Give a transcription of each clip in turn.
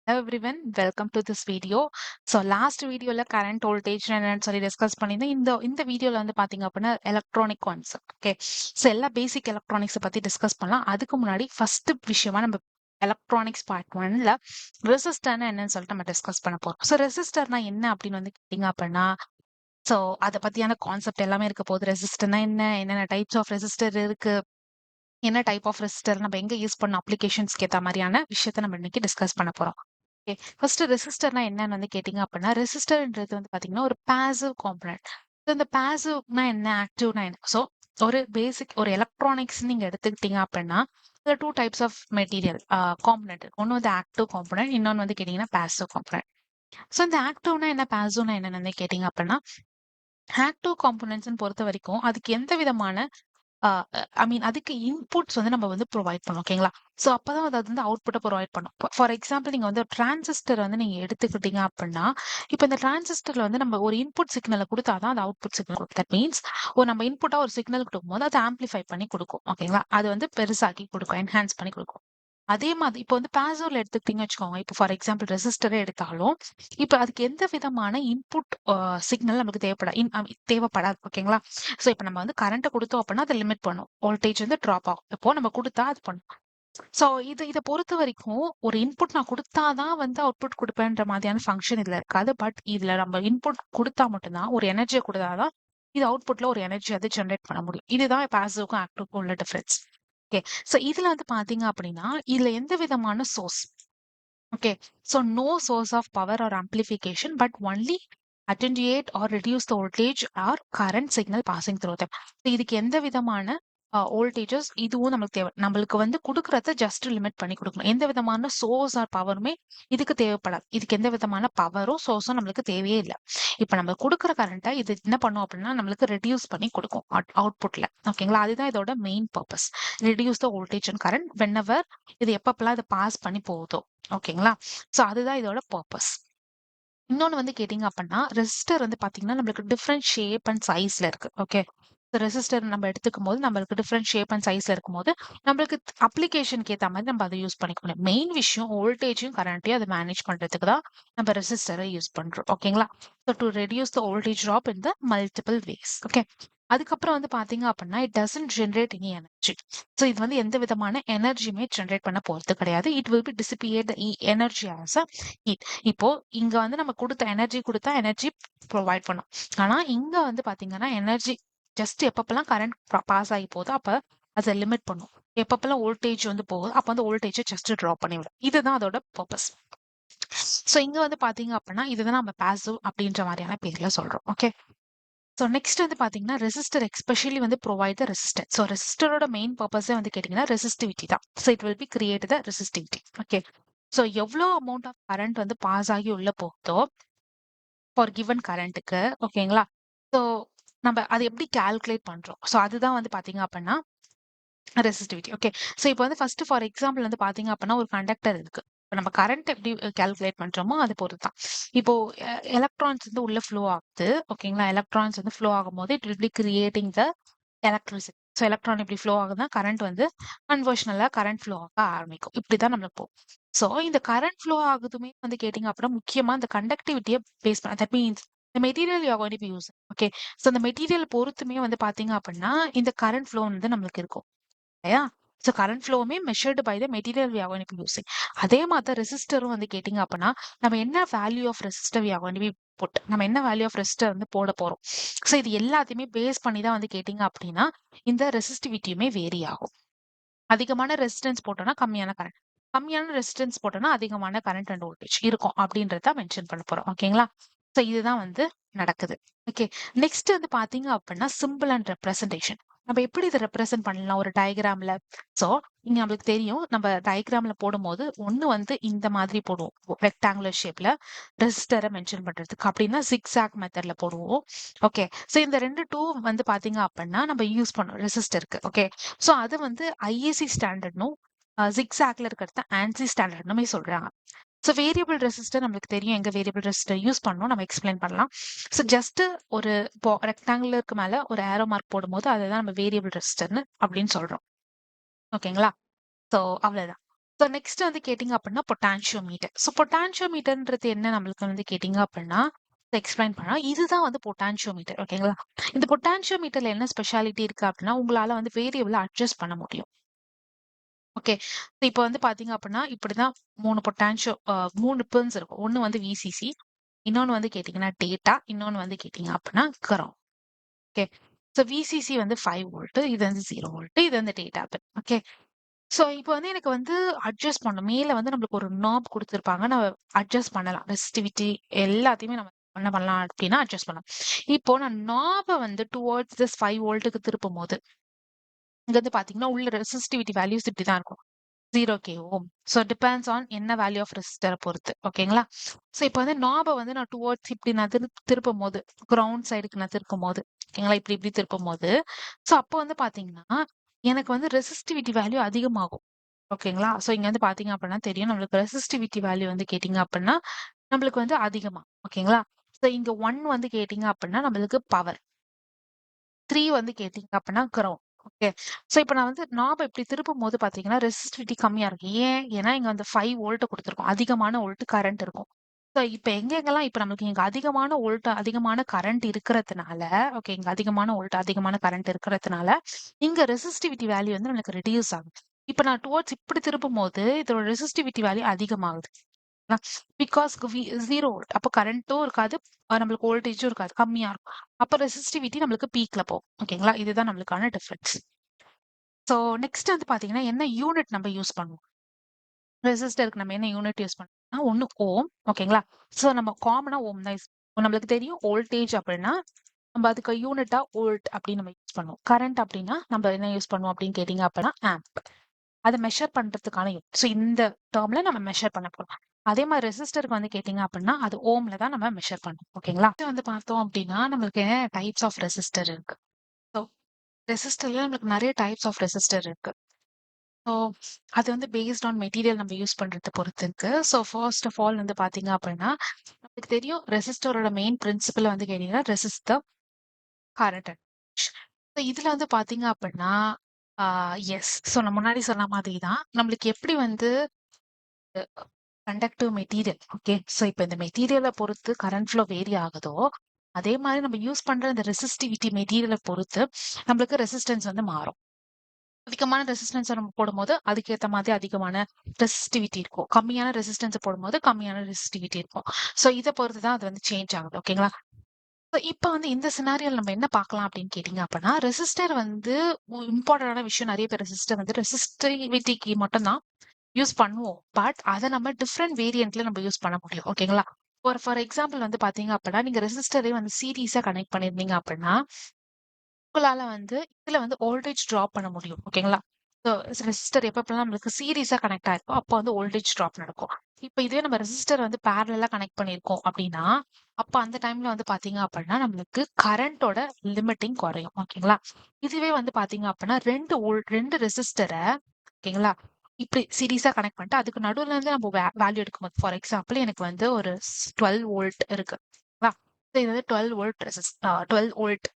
Hello everyone, welcome to this video. So last வீடியோல current voltage என்னன்னு சொல்லி discuss பண்ணியிருந்தேன். இந்த வீடியோல வந்து பாத்தீங்க அப்படின்னா எலக்ட்ரானிக் கான்செப்ட். ஓகே, ஸோ எல்லா பேசிக் எலக்ட்ரானிக்ஸை பத்தி டிஸ்கஸ் பண்ணலாம். அதுக்கு முன்னாடி ஃபர்ஸ்ட் விஷயமா நம்ம எலக்ட்ரானிக்ஸ் பார்ட் ஒன்ல ரெசிஸ்டர்னா என்னன்னு சொல்லிட்டு நம்ம டிஸ்கஸ் பண்ண போறோம். ஸோ ரெசிஸ்டர்னா என்ன அப்படின்னு வந்து கேட்டீங்க அப்படின்னா, ஸோ அதை பத்தியான கான்செப்ட் எல்லாமே இருக்க போகுது. ரெசிஸ்டர்னா என்ன, என்னென்ன டைப்ஸ் ஆஃப் ரெசிஸ்டர் இருக்கு, என்ன டைப் ஆஃப் ரெசிஸ்டர் நம்ம எங்க யூஸ் பண்ண அப்ளிகேஷன்ஸ்க்கு ஏற்ற மாதிரியான விஷயத்த நம்ம இன்னைக்கு டிஸ்கஸ் பண்ண போறோம். ஓகே, ஃபர்ஸ்ட் ரெசிஸ்டர்னா என்னன்னு வந்து கேட்டிங்க அப்படின்னா, ரெசிஸ்டர்ன்றது வந்து பாத்தீங்கன்னா ஒரு பாசிவ் காம்பனன்ட். இந்த பாசிவ்னா என்ன, ஆக்டிவ்னா என்ன? ஸோ ஒரு பேசிக் ஒரு எலக்ட்ரானிக்ஸ் நீங்க எடுத்துக்கிட்டீங்க அப்படின்னா two types of material component. ஒன்று வந்து ஆக்டிவ் காம்பனன்ட், இன்னொன்று வந்து கேட்டிங்கன்னா பாசிவ் காம்பனன்ட். ஸோ இந்த ஆக்டிவ்னா என்ன, பாசிவ்னா என்னன்னு வந்து கேட்டிங்க அப்படின்னா, ஆக்டிவ் காம்பனன்ட்ஸ்ன்னு பொறுத்த வரைக்கும் அதுக்கு எந்த விதமான ஐ மீன் அதுக்கு இன்புட்ஸ் வந்து நம்ம வந்து ப்ரொவைட் பண்ணணும். ஓகேங்களா? ஸோ அப்பதான் அது வந்து அவுட்புட்டை ப்ரொவைட் பண்ணும். ஃபார் எக்ஸாம்பிள் நீங்க வந்து டிரான்சிஸ்டர் வந்து நீங்க எடுத்துக்கிட்டீங்க அப்படின்னா, இப்போ இந்த டிரான்சிஸ்டர்ல வந்து நம்ம ஒரு இன்புட் சிக்னலை கொடுத்தாதான் அது அவுட்புட் சிக்னல் கொடுக்கும். தட் மீன்ஸ் ஒரு நம்ம இன்புட்டா ஒரு சிக்னல் கொடுக்கும்போது அது ஆம்பிளிஃபை பண்ணி கொடுக்கும். ஓகேங்களா? அது வந்து பெருசாக்கி கொடுக்கும், என்ஹான்ஸ் பண்ணி கொடுக்கும். அதே மாதிரி இப்போ வந்து பாசிவ்ல எடுத்துக்கிட்டீங்கன்னு வச்சுக்கோங்க. இப்போ ஃபார் எக்ஸாம்பிள் ரெசிஸ்டரே எடுத்தாலும், இப்போ அதுக்கு எந்த விதமான இன்புட் சிக்னல் நமக்கு தேவைப்படாது. ஓகேங்களா? ஸோ இப்போ நம்ம வந்து கரண்ட்டை கொடுத்தோம் அப்படின்னா அதை லிமிட் பண்ணும். வோல்டேஜ் வந்து ட்ராப் ஆகும். இப்போ நம்ம கொடுத்தா அது பண்ணும். ஸோ இதை பொறுத்த வரைக்கும் ஒரு இன்புட் நான் கொடுத்தாதான் வந்து அவுட்புட் கொடுப்பேன்ற மாதிரியான ஃபங்க்ஷன் இதுல இருக்காது. பட் இதுல நம்ம இன்புட் கொடுத்தா மட்டும்தான், ஒரு எனர்ஜியை கொடுத்தாதான் இது அவுட்புட்ல ஒரு எனர்ஜி வந்து ஜென்ரேட் பண்ண முடியும். இதுதான் பாசிவ்க்கும் ஆக்டிவ்க்கும் உள்ள டிஃபரன்ஸ். ஓகே, ஸோ இதுல வந்து பாத்தீங்க அப்படின்னா இதுல எந்த விதமான source, okay, so no source of power or amplification but only attenuate or reduce the voltage or current signal passing through them. இதுக்கு எந்த விதமான வோல்டேஜஸ் இதுவும் நமக்கு தேவை. நம்மளுக்கு வந்து கொடுக்கறத ஜஸ்ட் லிமிட் பண்ணி கொடுக்கணும். எந்த விதமான சோர்ஸ் ஆர் பவருமே இதுக்கு தேவைப்படாது. இதுக்கு எந்த விதமான பவரும் சோர்ஸும் நம்மளுக்கு தேவையே இல்லை. இப்போ நம்ம கொடுக்குற கரண்ட்டை இது என்ன பண்ணும் அப்படின்னா நம்மளுக்கு ரெடியூஸ் பண்ணி கொடுக்கும் அவுட்புட்ல. ஓகேங்களா? அதுதான் இதோட main purpose. Reduce the voltage and current when எவர் இது எப்பப்பெல்லாம் இதை பாஸ் பண்ணி போகுதோ. ஓகேங்களா? ஸோ அதுதான் இதோட பர்பஸ். இன்னொன்னு வந்து கேட்டீங்க அப்படின்னா ரெசிஸ்டர் வந்து பாத்தீங்கன்னா நம்மளுக்கு டிஃப்ரெண்ட் ஷேப் அண்ட் சைஸ்ல இருக்கு. ஓகே, ரெசிஸ்டர் நம்ம எடுத்துக்கும் போது நம்மளுக்கு டிஃப்ரெண்ட் ஷேப் அண்ட் சைஸ்ல இருக்கும்போது நம்மளுக்கு அப்ளிகேஷனுக்கு ஏற்ற மாதிரி நம்ம அதை யூஸ் பண்ணிக்கணும். மெயின் விஷயம் வோல்டேஜும் கரண்ட்டையும் அதை மேனேஜ் பண்றதுக்கு தான் நம்ம ரெசிஸ்டரை யூஸ் பண்றோம். ஓகேங்களா? So to reduce the voltage drop in the multiple ways. Okay, அதுக்கப்புறம் வந்து பாத்தீங்க அப்படின்னா it doesn't generate any energy. So இது வந்து எந்த விதமான எனர்ஜியுமே ஜென்ரேட் பண்ண போறது கிடையாது. It will be dissipate the energy as a heat. இப்போ இங்க வந்து நம்ம கொடுத்த கொடுத்தா எனர்ஜி ப்ரொவைட் பண்ணும். ஆனா இங்க வந்து பாத்தீங்கன்னா எனர்ஜி ஜஸ்ட் எப்பப்பெல்லாம் கரண்ட் பாஸ் ஆகி போகுதோ அப்ப அதை லிமிட் பண்ணும். எப்பப்பெல்லாம் வோல்டேஜ் வந்து போகுது அப்ப வந்து வோல்டேஜை ஜஸ்ட் ட்ராப் பண்ணிவிடும். இதுதான் அதோட பர்பஸ். ஸோ இங்க வந்து பாத்தீங்க அப்படின்னா இதுதான் நம்ம பாசிவ் அப்படின்ற மாதிரியான பேர்ல சொல்றோம். ஓகே, ஸோ நெக்ஸ்ட் வந்து பாத்தீங்கன்னா ரெசிஸ்டர் எக்ஸ்பெஷலி வந்து ப்ரொவைட் த ரெசிஸ்டர். ஸோ ரெசிஸ்டரோட மெயின் பர்பஸே வந்து கேட்டீங்கன்னா ரெசிஸ்டிவிட்டி தான். So it will be create the resistivity. Okay, so எவ்வளோ அமௌண்ட் ஆஃப் கரண்ட் வந்து பாஸ் ஆகி உள்ள போகுதோ ஃபார் கிவன் கரண்ட்டுக்கு, ஓகேங்களா? ஸோ நம்ம அதை எப்படி கால்குலேட் பண்றோம்? ஸோ அதுதான் வந்து பாத்தீங்க அப்படின்னா ரெசிஸ்டிவிட்டி. ஓகே, ஸோ இப்போ வந்து ஃபர்ஸ்ட் ஃபார் எக்ஸாம்பிள் வந்து பாத்தீங்க அப்படின்னா ஒரு கண்டக்டர் இருக்கு. இப்போ நம்ம கரண்ட் எப்படி கால்குலேட் பண்றோமோ அது பொறுத்து தான். இப்போ எலக்ட்ரான்ஸ் வந்து உள்ள ஃப்ளோ ஆகுது. ஓகேங்களா? எலக்ட்ரான்ஸ் வந்து ஃப்ளோ ஆகும்போது it will B creating the electricity. So electron இப்படி ஃப்ளோ ஆகுதுன்னா கரண்ட் வந்து கன்வர்ஷனலா கரண்ட் ஃப்ளோ ஆக ஆரம்பிக்கும். இப்படிதான் நம்மளுக்கு போகும். ஸோ இந்த கரண்ட் ஃப்ளோ ஆகுதுமே வந்து கேட்டீங்க அப்படின்னா முக்கியமா இந்த கண்டக்டிவிட்டியை பேஸ் பண்ண. That means the material you are going to be using. Okay, so இந்த மெட்டீரியல் பொறுத்துமே வந்து பாத்தீங்க அப்படின்னா இந்த கரண்ட் ஃப்ளோ வந்து நம்மளுக்கு இருக்கும் இல்லையா? ஸோ கரண்ட் ஃப்ளோவுமே measured by the material we are going to be using. அதே மாதிரி தான் ரெசிஸ்டரும் வந்து கேட்டிங்க அப்படின்னா நம்ம என்ன value of resistor we are going to be put, நம்ம என்ன வேல்யூ ஆஃப் ரெசிஸ்டர் வந்து போட போறோம். ஸோ இது எல்லாத்தையுமே பேஸ் பண்ணி தான் வந்து கேட்டிங்க அப்படின்னா இந்த ரெசிஸ்டிவிட்டியுமே வேரி ஆகும். அதிகமான ரெசிஸ்டன்ஸ் போட்டோம்னா கம்மியான கரண்ட், கம்மியான ரெசிஸ்டன்ஸ் போட்டோம்னா அதிகமான கரண்ட் அண்ட் வோல்டேஜ் இருக்கும் அப்படின்றத மென்ஷன் பண்ண போறோம். ஓகேங்களா? ஸோ இதுதான் வந்து நடக்குது. ஓகே, நெக்ஸ்ட் வந்து பாத்தீங்க அப்படின்னா சிம்பிள் அண்ட் ரெப்ரசன்டேஷன். நம்ம எப்படி இதை ரெப்ரசென்ட் பண்ணலாம் ஒரு டயக்ராம்ல? ஸோ இங்க நம்மளுக்கு தெரியும் நம்ம டயக்ராம்ல போடும்போது ஒண்ணு வந்து இந்த மாதிரி போடுவோம் ரெக்டாங்குலர் ஷேப்ல ரெசிஸ்டரை மென்ஷன் பண்றதுக்கு, அப்படின்னா சிக்ஸாக் மெத்தட்ல போடுவோம். ஓகே, ஸோ இந்த ரெண்டு டூ வந்து பாத்தீங்க அப்படின்னா நம்ம யூஸ் பண்ணோம் ரெசிஸ்டருக்கு. ஓகே, ஸோ அது வந்து ஐஏசி ஸ்டாண்டர்ட்னும் ஜிக்ஸாக்ல இருக்கிறது ஆன்சி ஸ்டாண்டர்ட்னுமே சொல்றாங்க. ஸோ வேரியபிள் ரெசிஸ்டர் நம்மளுக்கு தெரியும் எங்க வேரியபிள் ரெசிஸ்டர் யூஸ் பண்ணணும் நம்ம எக்ஸ்பிளைன் பண்ணலாம். ஸோ ஜஸ்ட் ஒரு ரெக்டாங்குலருக்கு மேல ஒரு ஏரோ மார்க் போடும்போது அதுதான் நம்ம வேரியபிள் ரெசிஸ்டர்னு அப்படின்னு சொல்றோம். ஓகேங்களா? ஸோ அவ்வளவுதான். ஸோ நெக்ஸ்ட் வந்து கேட்டிங்க அப்படின்னா பொட்டான்ஷியோமீட்டர். ஸோ பொட்டான்ஷியோமீட்டர்ன்றது என்ன நம்மளுக்கு வந்து கேட்டிங்க அப்படின்னா எக்ஸ்பிளைன் பண்ணா இதுதான் வந்து பொட்டான்ஷியோமீட்டர். ஓகேங்களா? இந்த பொட்டான்ஷியோமீட்டர்ல என்ன ஸ்பெஷாலிட்டி இருக்கு அப்படின்னா உங்களால வந்து வேரியபிள அட்ஜஸ்ட் பண்ண முடியும். ஓகே. இப்போ வந்து பார்த்தீங்க அப்படின்னா இப்படிதான் 3 பொட்டான்ஷியோ 3 பின்ஸ் இருக்கும். ஒண்ணு வந்து விசிசி, இன்னொன்னு வந்து கேட்டீங்கன்னா டேட்டா, இன்னொன்னு வந்து கேட்டீங்க அப்படின்னா கிரவுண்ட். ஓகே. ஸோ விசிசி வந்து 5 வோல்ட், இது வந்து 0 வோல்ட், இது வந்து டேட்டா பின். ஓகே. ஸோ இப்போ வந்து எனக்கு வந்து அட்ஜஸ்ட் பண்ணணும். மேல வந்து நம்மளுக்கு ஒரு நாப் குடுத்துருப்பாங்க. நம்ம அட்ஜஸ்ட் பண்ணலாம். ரெசிஸ்டிவிட்டி எல்லாத்தையுமே நம்ம என்ன பண்ணலாம் அப்படின்னா அட்ஜஸ்ட் பண்ணலாம். இப்போ நான் நாப வந்து டுவர்ட்ஸ் திஸ் 5 வோல்ட்டுக்கு திருப்பும்போது, இங்க வந்து பார்த்தீங்கன்னா, உள்ள ரெசிஸ்டிவிட்டி வேல்யூஸ் இப்படி தான் இருக்கும். 0 K ohm. So depends on என்ன வேல்யூ ஆஃப் ரெசிஸ்டர பொறுத்து. ஓகேங்களா? ஸோ இப்போ வந்து நாப வந்து நான் டுவர்ட்ஸ் இப்படி நான் திருப்பும்போது, கிரவுண்ட் சைடுக்கு நான் திருப்பும்போது, ஓகேங்களா? இப்படி இப்படி திருப்பும்போது, ஸோ அப்போ வந்து பார்த்தீங்கன்னா, எனக்கு வந்து ரெசிஸ்டிவிட்டி வேல்யூ அதிகமாகும். ஓகேங்களா? ஸோ இங்க வந்து பார்த்தீங்க அப்படின்னா தெரியும். நம்மளுக்கு ரெசிஸ்டிவிட்டி வேல்யூ வந்து கேட்டீங்க அப்படின்னா, நம்மளுக்கு வந்து அதிகமா. ஓகேங்களா? ஸோ இங்க 1 வந்து கேட்டீங்க அப்படின்னா, நம்மளுக்கு பவர். 3 வந்து கேட்டீங்க அப்படின்னா கிரவுண்ட். ஓகே. ஸோ இப்ப நான் வந்து நாப இப்படி திருப்பும்போது பார்த்தீங்கன்னா, ரெசிஸ்டிவிட்டி கம்மியா இருக்கு. ஏன்? ஏன்னா இங்க வந்து 5 வோல்ட் குடுத்துருக்கோம். அதிகமான வோல்ட் கரண்ட் இருக்கும். ஸோ இப்ப எங்கெங்கலாம் இப்ப நமக்கு இங்க அதிகமான வோல்ட், அதிகமான கரண்ட் இருக்கிறதுனால, ஓகே இங்க அதிகமான வோல்ட், அதிகமான கரண்ட் இருக்கிறதுனால, இங்க ரெசிஸ்டிவிட்டி வேல்யூ வந்து நமக்கு ரெடியூஸ் ஆகுது. இப்ப நான் டுவர்ட்ஸ் இப்படி திருப்பும்போது, இதோட ரெசிஸ்டிவிட்டி வேல்யூ அதிகமாகுது. Because 0 volt. அப்ப கரண்ட்டும் இருக்காது. நம்மளுக்கு வோல்டேஜும் இருக்காது. கம்மியா இருக்கும். அப்ப ரெசிஸ்டிவிட்டி நம்மளுக்கு பீக்ல போகும். ஓகேங்களா? இதுதான் நம்மளுக்கான டிஃபரன்ஸ். ஸோ நெக்ஸ்ட் வந்து பார்த்தீங்கன்னா, என்ன யூனிட் நம்ம யூஸ் பண்ணுவோம்? ரெசிஸ்டருக்கு நம்ம என்ன யூனிட் யூஸ் பண்ணுவோம்னா, ஒண்ணு ஓம். ஓகேங்களா? ஸோ நம்ம காமனா ஓம் தான் யூஸ் நம்மளுக்கு தெரியும் வோல்டேஜ் அப்படின்னா, நம்ம அதுக்கு யூனிட்டா வோல்ட் அப்படின்னு நம்ம யூஸ் பண்ணுவோம். கரண்ட் அப்படின்னா நம்ம என்ன யூஸ் பண்ணுவோம் அப்படின்னு கேட்டீங்க அப்படின்னா, ஆம்ப். அத மெஷர் பண்றதுக்கான யூனிட். ஸோ இந்த டெர்ம்ல நம்ம மெஷர் பண்ண போறோம். அதே மாதிரி ரெசிஸ்டருக்கு வந்து கேட்டீங்க அப்படின்னா, அது ஓம்ல தான் நம்ம மெஷர் பண்ணணும். ஓகேங்களா? இது வந்து பார்த்தோம் அப்படின்னா, நம்மளுக்கு டைப்ஸ் ஆஃப் ரெசிஸ்டர் இருக்கு. ஸோ ரெசிஸ்டர்ல நம்மளுக்கு நிறைய டைப்ஸ் ஆஃப் ரெசிஸ்டர் இருக்கு. ஸோ அது வந்து பேஸ்ட் ஆன் மெட்டீரியல் நம்ம யூஸ் பண்றத பொறுத்து இருக்கு. ஸோ ஃபர்ஸ்ட் ஆஃப் ஆல் வந்து பார்த்தீங்க அப்படின்னா, நமக்கு தெரியும் ரெசிஸ்டரோட மெயின் பிரின்சிபல் வந்து கேட்டீங்கன்னா, ரெசிஸ்ட் த கரண்ட். ஸோ இதுல வந்து பார்த்தீங்க அப்படின்னா, எஸ். ஸோ நான் முன்னாடி சொன்ன மாதிரி தான். நம்மளுக்கு எப்படி வந்து கண்டக்டிவ் மெட்டீரியல். ஓகே. ஸோ இப்ப இந்த மெட்டீரியல பொறுத்து கரண்ட் ஃப்ளோ வேரி ஆகுதோ, அதே மாரி நம்ம யூஸ் பண்ற இந்த ரெசிஸ்டிவிட்டி மெட்டீரியல பொறுத்து நம்மளுக்கு ரெசிஸ்டன்ஸ் வந்து மாறும். அதிகமான ரெசிஸ்டன்ஸ நம்ம போடும்போது, அதுக்கேத்த மாதிரி அதிகமான ரெசிஸ்டிவிட்டி இருக்கும். கம்மியான ரெசிஸ்டன்ஸ போடும்போது, கம்மியான ரெசிஸ்டிவிட்டி இருக்கும். ஸோ இத பொறுத்து தான் அது வந்து சேஞ்ச் ஆகுது. ஓகேங்களா? ஸோ இப்ப வந்து இந்த சினாரியோல நம்ம என்ன பார்க்கலாம் அப்படின்னு கேட்டீங்க அப்படின்னா, ரெசிஸ்டர் வந்து இம்பார்ட்டன்டான விஷயம் நெறைய பேர் ரெசிஸ்டர் வந்து ரெசிஸ்டிவிட்டிக்கு மட்டும் தான் யூஸ் பண்ணுவோம். பட் அத நம்ம டிஃபரெண்ட் வேரியன்ட்ல நம்ம யூஸ் பண்ண முடியும். ஓகேங்களா? ஃபார் எக்ஸாம்பிள் வந்து பார்த்தீங்க அப்படின்னா, நீங்க ரெசிஸ்டரே வந்து சீரிஸா கனெக்ட் பண்ணியிருந்தீங்க அப்படின்னா, உங்களால வந்து இதுல வந்து வோல்டேஜ் டிராப் பண்ண முடியும். ஓகேங்களா? ஸோ ரெசிஸ்டர் எப்பப்பலாம் நம்மளுக்கு சீரிஸா கனெக்ட் ஆயிருக்கோ, அப்போ வந்து வோல்டேஜ் டிராப் நடக்கும். இப்ப இதுவே நம்ம ரெசிஸ்டர் வந்து பேரலலா கனெக்ட் பண்ணியிருக்கோம் அப்படின்னா, அப்ப அந்த டைம்ல வந்து பார்த்தீங்க அப்படின்னா, நம்மளுக்கு கரண்டோட லிமிட்டிங் குறையும். ஓகேங்களா? இதுவே வந்து பார்த்தீங்க அப்படின்னா 2 ரெசிஸ்டர ஓகேங்களா? இப்படி சீரிஸா கனெக்ட் பண்ணிட்டு, அதுக்கு நடுவுல இருந்து நம்ம வேல்யூ எடுக்கும்போது, ஃபார் எக்ஸாம்பிள் எனக்கு வந்து ஒரு 12 வோல்ட் இருக்கு. ஓகேங்களா? இது வந்து 12 வோல்ட் 12 வோல்ட்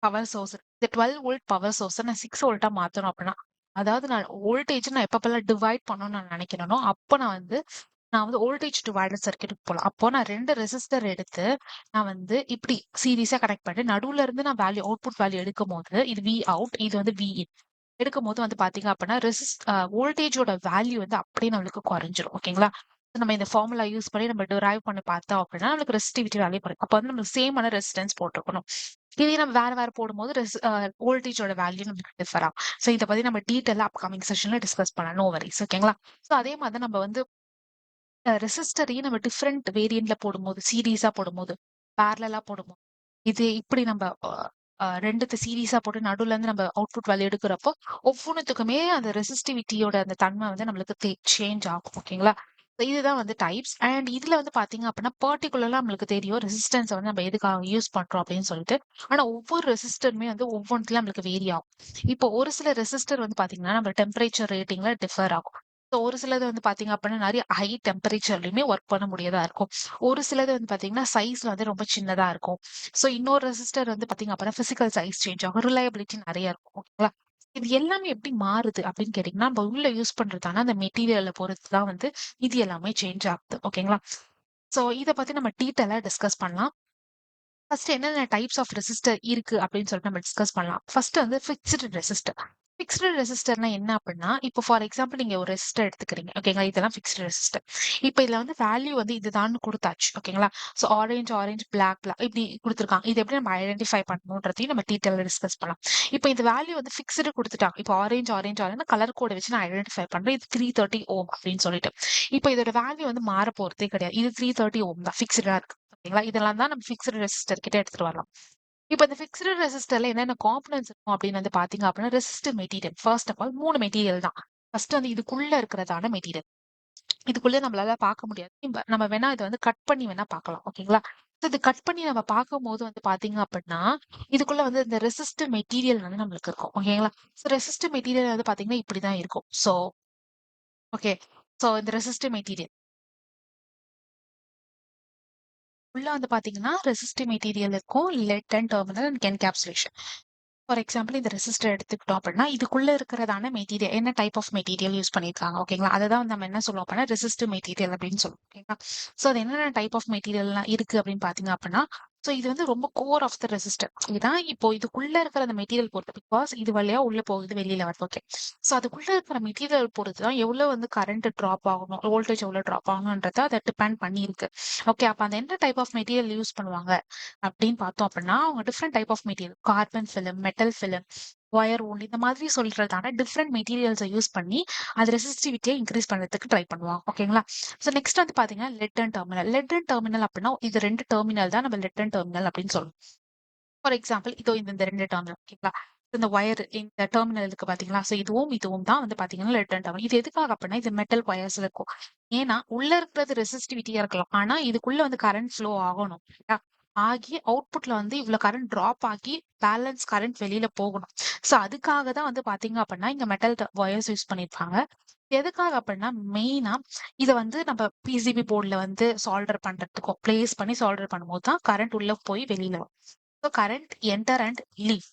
பவர் சோர்ஸ். இந்த 12 வோல்ட் பவர் சோர்ஸ நான் 6 வோல்ட்டா மாத்தணும் அப்படின்னா, அதாவது நான் வோல்டேஜ் நான் எப்பப்பலாம் டிவைட் பண்ணணும்னு நான் நினைக்கிறேனோ, அப்ப நான் வந்து வோல்டேஜ் டிவைடர் சர்க்யூட்க்கு போலாம். அப்போ நான் 2 ரெசிஸ்டர் எடுத்து, நான் வந்து இப்படி சீரிஸா கனெக்ட் பண்ணிட்டு, நடுவுல இருந்து நான் அவுட்புட் வேல்யூ எடுக்கும்போது, இது வி அவுட், இது வந்து வி இன். எடுக்கும்போது வந்து பாத்தீங்க அப்படின்னா, வோல்டேஜோட வேல்யூ வந்து அப்படியே நம்மளுக்கு குறைஞ்சிரும். ஓகேங்களா? நம்ம இந்த ஃபார்முலா யூஸ் பண்ணி நம்ம டிரைவ் பண்ணி பார்த்தோம் அப்படின்னா, நம்மளுக்கு ரெசிஸ்டிவிட்டி வேல்யூ குறையும். அப்ப வந்து நம்மளுக்கு சேமான ரெசிஸ்டன்ஸ் போட்டிருக்கணும். இதே நம்ம வேற வேற போடும்போது வோல்டேஜோட வேல்யூ நமக்கு டிஃபர் ஆகும். ஸோ இத பத்தி நம்ம டீட்டெயிலா அப்கமிங் செஷன்ல டிஸ்கஸ் பண்ணலாம். No worries. ஓகேங்களா? ஸோ அதே மாதிரி தான் நம்ம வந்து ரெசிஸ்டரையும் நம்ம டிஃபரெண்ட் வேரியன்ட்ல போடும்போது, சீரிஸா போடும்போது, பேரலலா போடும்போது, இது இப்படி நம்ம 2த்த சீரிஸா போட்டு நடுவுல இருந்து நம்ம அவுட்புட் வேல்யூ எடுக்கிறப்போ, ஒவ்வொன்னுத்துக்குமே அந்த ரெசிஸ்டிவிட்டியோட அந்த தன்மை வந்து நம்மளுக்கு சேஞ்ச் ஆகும். ஓகேங்களா? இதுதான் வந்து டைப்ஸ். அண்ட் இதுல வந்து பாத்தீங்க அப்படின்னா, பர்ட்டிகுலரா நம்மளுக்கு தெரியும் ரெசிஸ்டன்ஸ் வந்து நம்ம எதுக்காக யூஸ் பண்றோம் அப்படின்னு சொல்லிட்டு. ஆனா ஒவ்வொரு ரெசிஸ்டருமே வந்து ஒவ்வொன்றுலயும் நம்மளுக்கு வேரி ஆகும். இப்போ ஒரு சில ரெசிஸ்டர் வந்து பாத்தீங்கன்னா, நம்ம டெம்பரேச்சர் ரேட்டிங்ல டிஃபர் ஆகும். ஸோ ஒரு சிலது வந்து பாத்தீங்க அப்படின்னா, நெறைய ஹை டெம்பரேச்சர்லயுமே ஒர்க் பண்ண முடியாதா இருக்கும். ஒரு சிலது வந்து பாத்தீங்கன்னா, சைஸ்ல வந்து ரொம்ப சின்னதா இருக்கும். ஸோ இன்னொரு ரெசிஸ்டர் வந்து பாத்தீங்க அப்படின்னா, பிசிக்கல் சைஸ் சேஞ்ச் ஆகும். ரிலையபிலிட்டி நெறைய இருக்கும். ஓகேங்களா? இது எல்லாமே எப்படி மாறுது அப்படின்னு கேட்டீங்கன்னா, நம்ம உள்ள யூஸ் பண்றதான அந்த மெட்டீரியல பொறுத்து தான் வந்து இது எல்லாமே சேஞ்ச் ஆகுது. ஓகேங்களா? சோ இத பத்தி நம்ம டீட்டெயிலா டிஸ்கஸ் பண்ணலாம். ஃபர்ஸ்ட் என்னென்ன டைப்ஸ் ஆஃப் ரெசிஸ்டர் இருக்கு அப்படின்னு சொல்லிட்டு நம்ம டிஸ்கஸ் பண்ணலாம். ஃபர்ஸ்ட் வந்து ஃபிக்ஸ்டு ரெசிஸ்டர். ஃபிக்ஸ்டு ரெசிஸ்டர்னா என்ன அப்படின்னா, இப்போ ஃபார் எக்ஸாம்பிள் நீங்க ஒரு ரெசிஸ்டர் எடுத்துக்கிறீங்க. ஓகேங்களா? இதெல்லாம் ஃபிக்ஸ்டு ரெசிஸ்டர். இப்போ இதுல வந்து வேல்யூ வந்து இதுதான்னு குடுத்தாச்சு. ஓகேங்களா? ஸோ ஆரஞ்சு, பிளாக் இப்படி குடுத்துருக்காங்க. இது எப்படி நம்ம ஐடென்டிஃபை பண்ணணுன்றதையும் நம்ம டீட்டெயிலா டிஸ்கஸ் பண்ணலாம். இப்போ இந்த வேல்யூ வந்து ஃபிக்ஸ்டு குடுத்துட்டாங்க. இப்போ ஆரஞ்சு கலர் கோட வச்சு நான் ஐடென்டிஃபை பண்றேன். இது 330 ஓம் அப்படின்னு சொல்லிட்டு. இப்போ இதோட வேல்யூ வந்து மாற போறதே கிடையாது. இது 330 ஓம் தான். ஃபிக்ஸ்டா இருக்கு. ஓகேங்களா? இதெல்லாம் தான் நம்ம ஃபிக்ஸ்டு ரெசிஸ்டர் கிட்ட எடுத்துட்டு வரலாம். இப்ப இந்த ஃபிக்ஸ்டு ரெசிஸ்டர்ல என்னென்ன காம்போனன்ட்ஸ் இருக்கும் அப்படின்னு வந்து பாத்தீங்க அப்படின்னா, resistive material. First of all 3 material தான். ஃபர்ஸ்ட் வந்து இதுக்குள்ள இருக்கிறதான மெட்டீரியல். இதுக்குள்ள நம்மளால பார்க்க முடியாது. நம்ம வேணா இத வந்து கட் பண்ணி வேணா பார்க்கலாம். ஓகேங்களா? சோ இது கட் பண்ணி நம்ம பார்க்கும்போது வந்து பாத்தீங்க அப்படின்னா, இதுக்குள்ள வந்து இந்த ரெசிஸ்டிவ் மெட்டீரியல் வந்து நம்மளுக்கு இருக்கும். ஓகேங்களா? சோ ரெசிஸ்டிவ் மெட்டீரியல் வந்து பாத்தீங்கன்னா இப்படிதான் இருக்கும். So okay. சோ இந்த ரெசிஸ்டிவ் மெட்டீரியல் உள்ள வந்து பாத்தீங்கன்னா, ரெசிஸ்டிவ் மெட்டீரியல் இருக்கும். Let and terminal and encapsulation. For example இந்த ரெசிஸ்டர் எடுத்துக்கிட்டோம் அப்படின்னா, இதுக்குள்ள இருக்கிறதான மெட்டீரியல் என்ன டைப் ஆஃப் மெட்டீரியல் யூஸ் பண்ணியிருக்காங்க. ஓகேங்களா? அததான் வந்து நம்ம என்ன சொல்லுவோம் அப்படின்னா, ரெசிஸ்டிவ் மெட்டீரியல் அப்படின்னு சொல்லுவோம். ஓகேங்களா? சோ அது என்னென்ன டைப் ஆஃப் மெட்டீரியல்லாம் இருக்கு அப்படின்னு பாத்தீங்க அப்படின்னா, சோ இது வந்து ரொம்ப கோர் ஆஃப் த ரெசிஸ்டர். இதுதான் இப்போ இதுக்குள்ள இருக்கிற அந்த மெட்டீரியல் பொறுத்து. பிகாஸ் இது வழியா உள்ள போகுது, வெளியில வருது. ஓகே. சோ அதுக்குள்ள இருக்கிற மெட்டீரியல் பொறுத்து தான் எவ்வளவு வந்து கரண்ட் டிராப் ஆகணும், வோல்டேஜ் எவ்வளவு டிராப் ஆகணும்ன்றத அதை டிபெண்ட் பண்ணி இருக்கு. ஓகே. அப்ப அந்த என்ன டைப் ஆஃப் மெட்டீரியல் யூஸ் பண்ணுவாங்க அப்படின்னு பார்த்தோம் அப்படின்னா, அவங்க different type of material carbon film, metal film, wire wool இந்த மாதிரி சொல்றதான டிஃப்ரெண்ட் மெட்டீரியல்ஸை யூஸ் பண்ணி அது ரெசிஸ்டிவிட்டியை இன்க்ரீஸ் பண்றதுக்கு ட்ரை பண்ணுவாங்க. ஓகேங்களா? ஸோ நெக்ஸ்ட் வந்து பாத்தீங்கன்னா let and terminal. Let and terminal அப்படின்னா இது 2 டெர்மினல் தான் நம்ம லெட் அண்ட் டெர்மினல் அப்படின்னு சொல்லுவோம். ஃபார் எக்ஸாம்பிள் இதோ இந்த 2 டெர்மினல். ஓகேங்களா? இந்த ஒயர் இந்த டெர்மினல் இருக்கு பாத்தீங்களா? சோ இதுவும் தான் வந்து பாத்தீங்கன்னா லெட் அண்ட் டெர்மினல். இது எதுக்காக அப்படின்னா இது மெட்டல் ஒயர்ஸ் இருக்கும். ஏன்னா உள்ள இருக்கிறது ரெசிஸ்டிவிட்டியா இருக்கலாம். ஆனா இதுக்குள்ள வந்து கரண்ட் ஃப்ளோ ஆகணும். சரியா? ஆகி அவுட்புட்ல வந்து இவ்வளவு கரண்ட் டிராப் ஆகி பேலன்ஸ் கரண்ட் வெளியில போகணும். சோ அதுக்காக தான் வந்து பாத்தீங்க அப்படின்னா இங்க மெட்டல் ஒயர்ஸ் யூஸ் பண்ணிருப்பாங்க. எதுக்காக அப்படின்னா மெயினா இத வந்து நம்ம பிசிபி போர்ட்ல வந்து சால்டர் பண்றதுக்கும் பிளேஸ் பண்ணி சால்டர் பண்ணும்போது தான் கரண்ட் உள்ள போய் வெளியில வரும். So current enter and leave.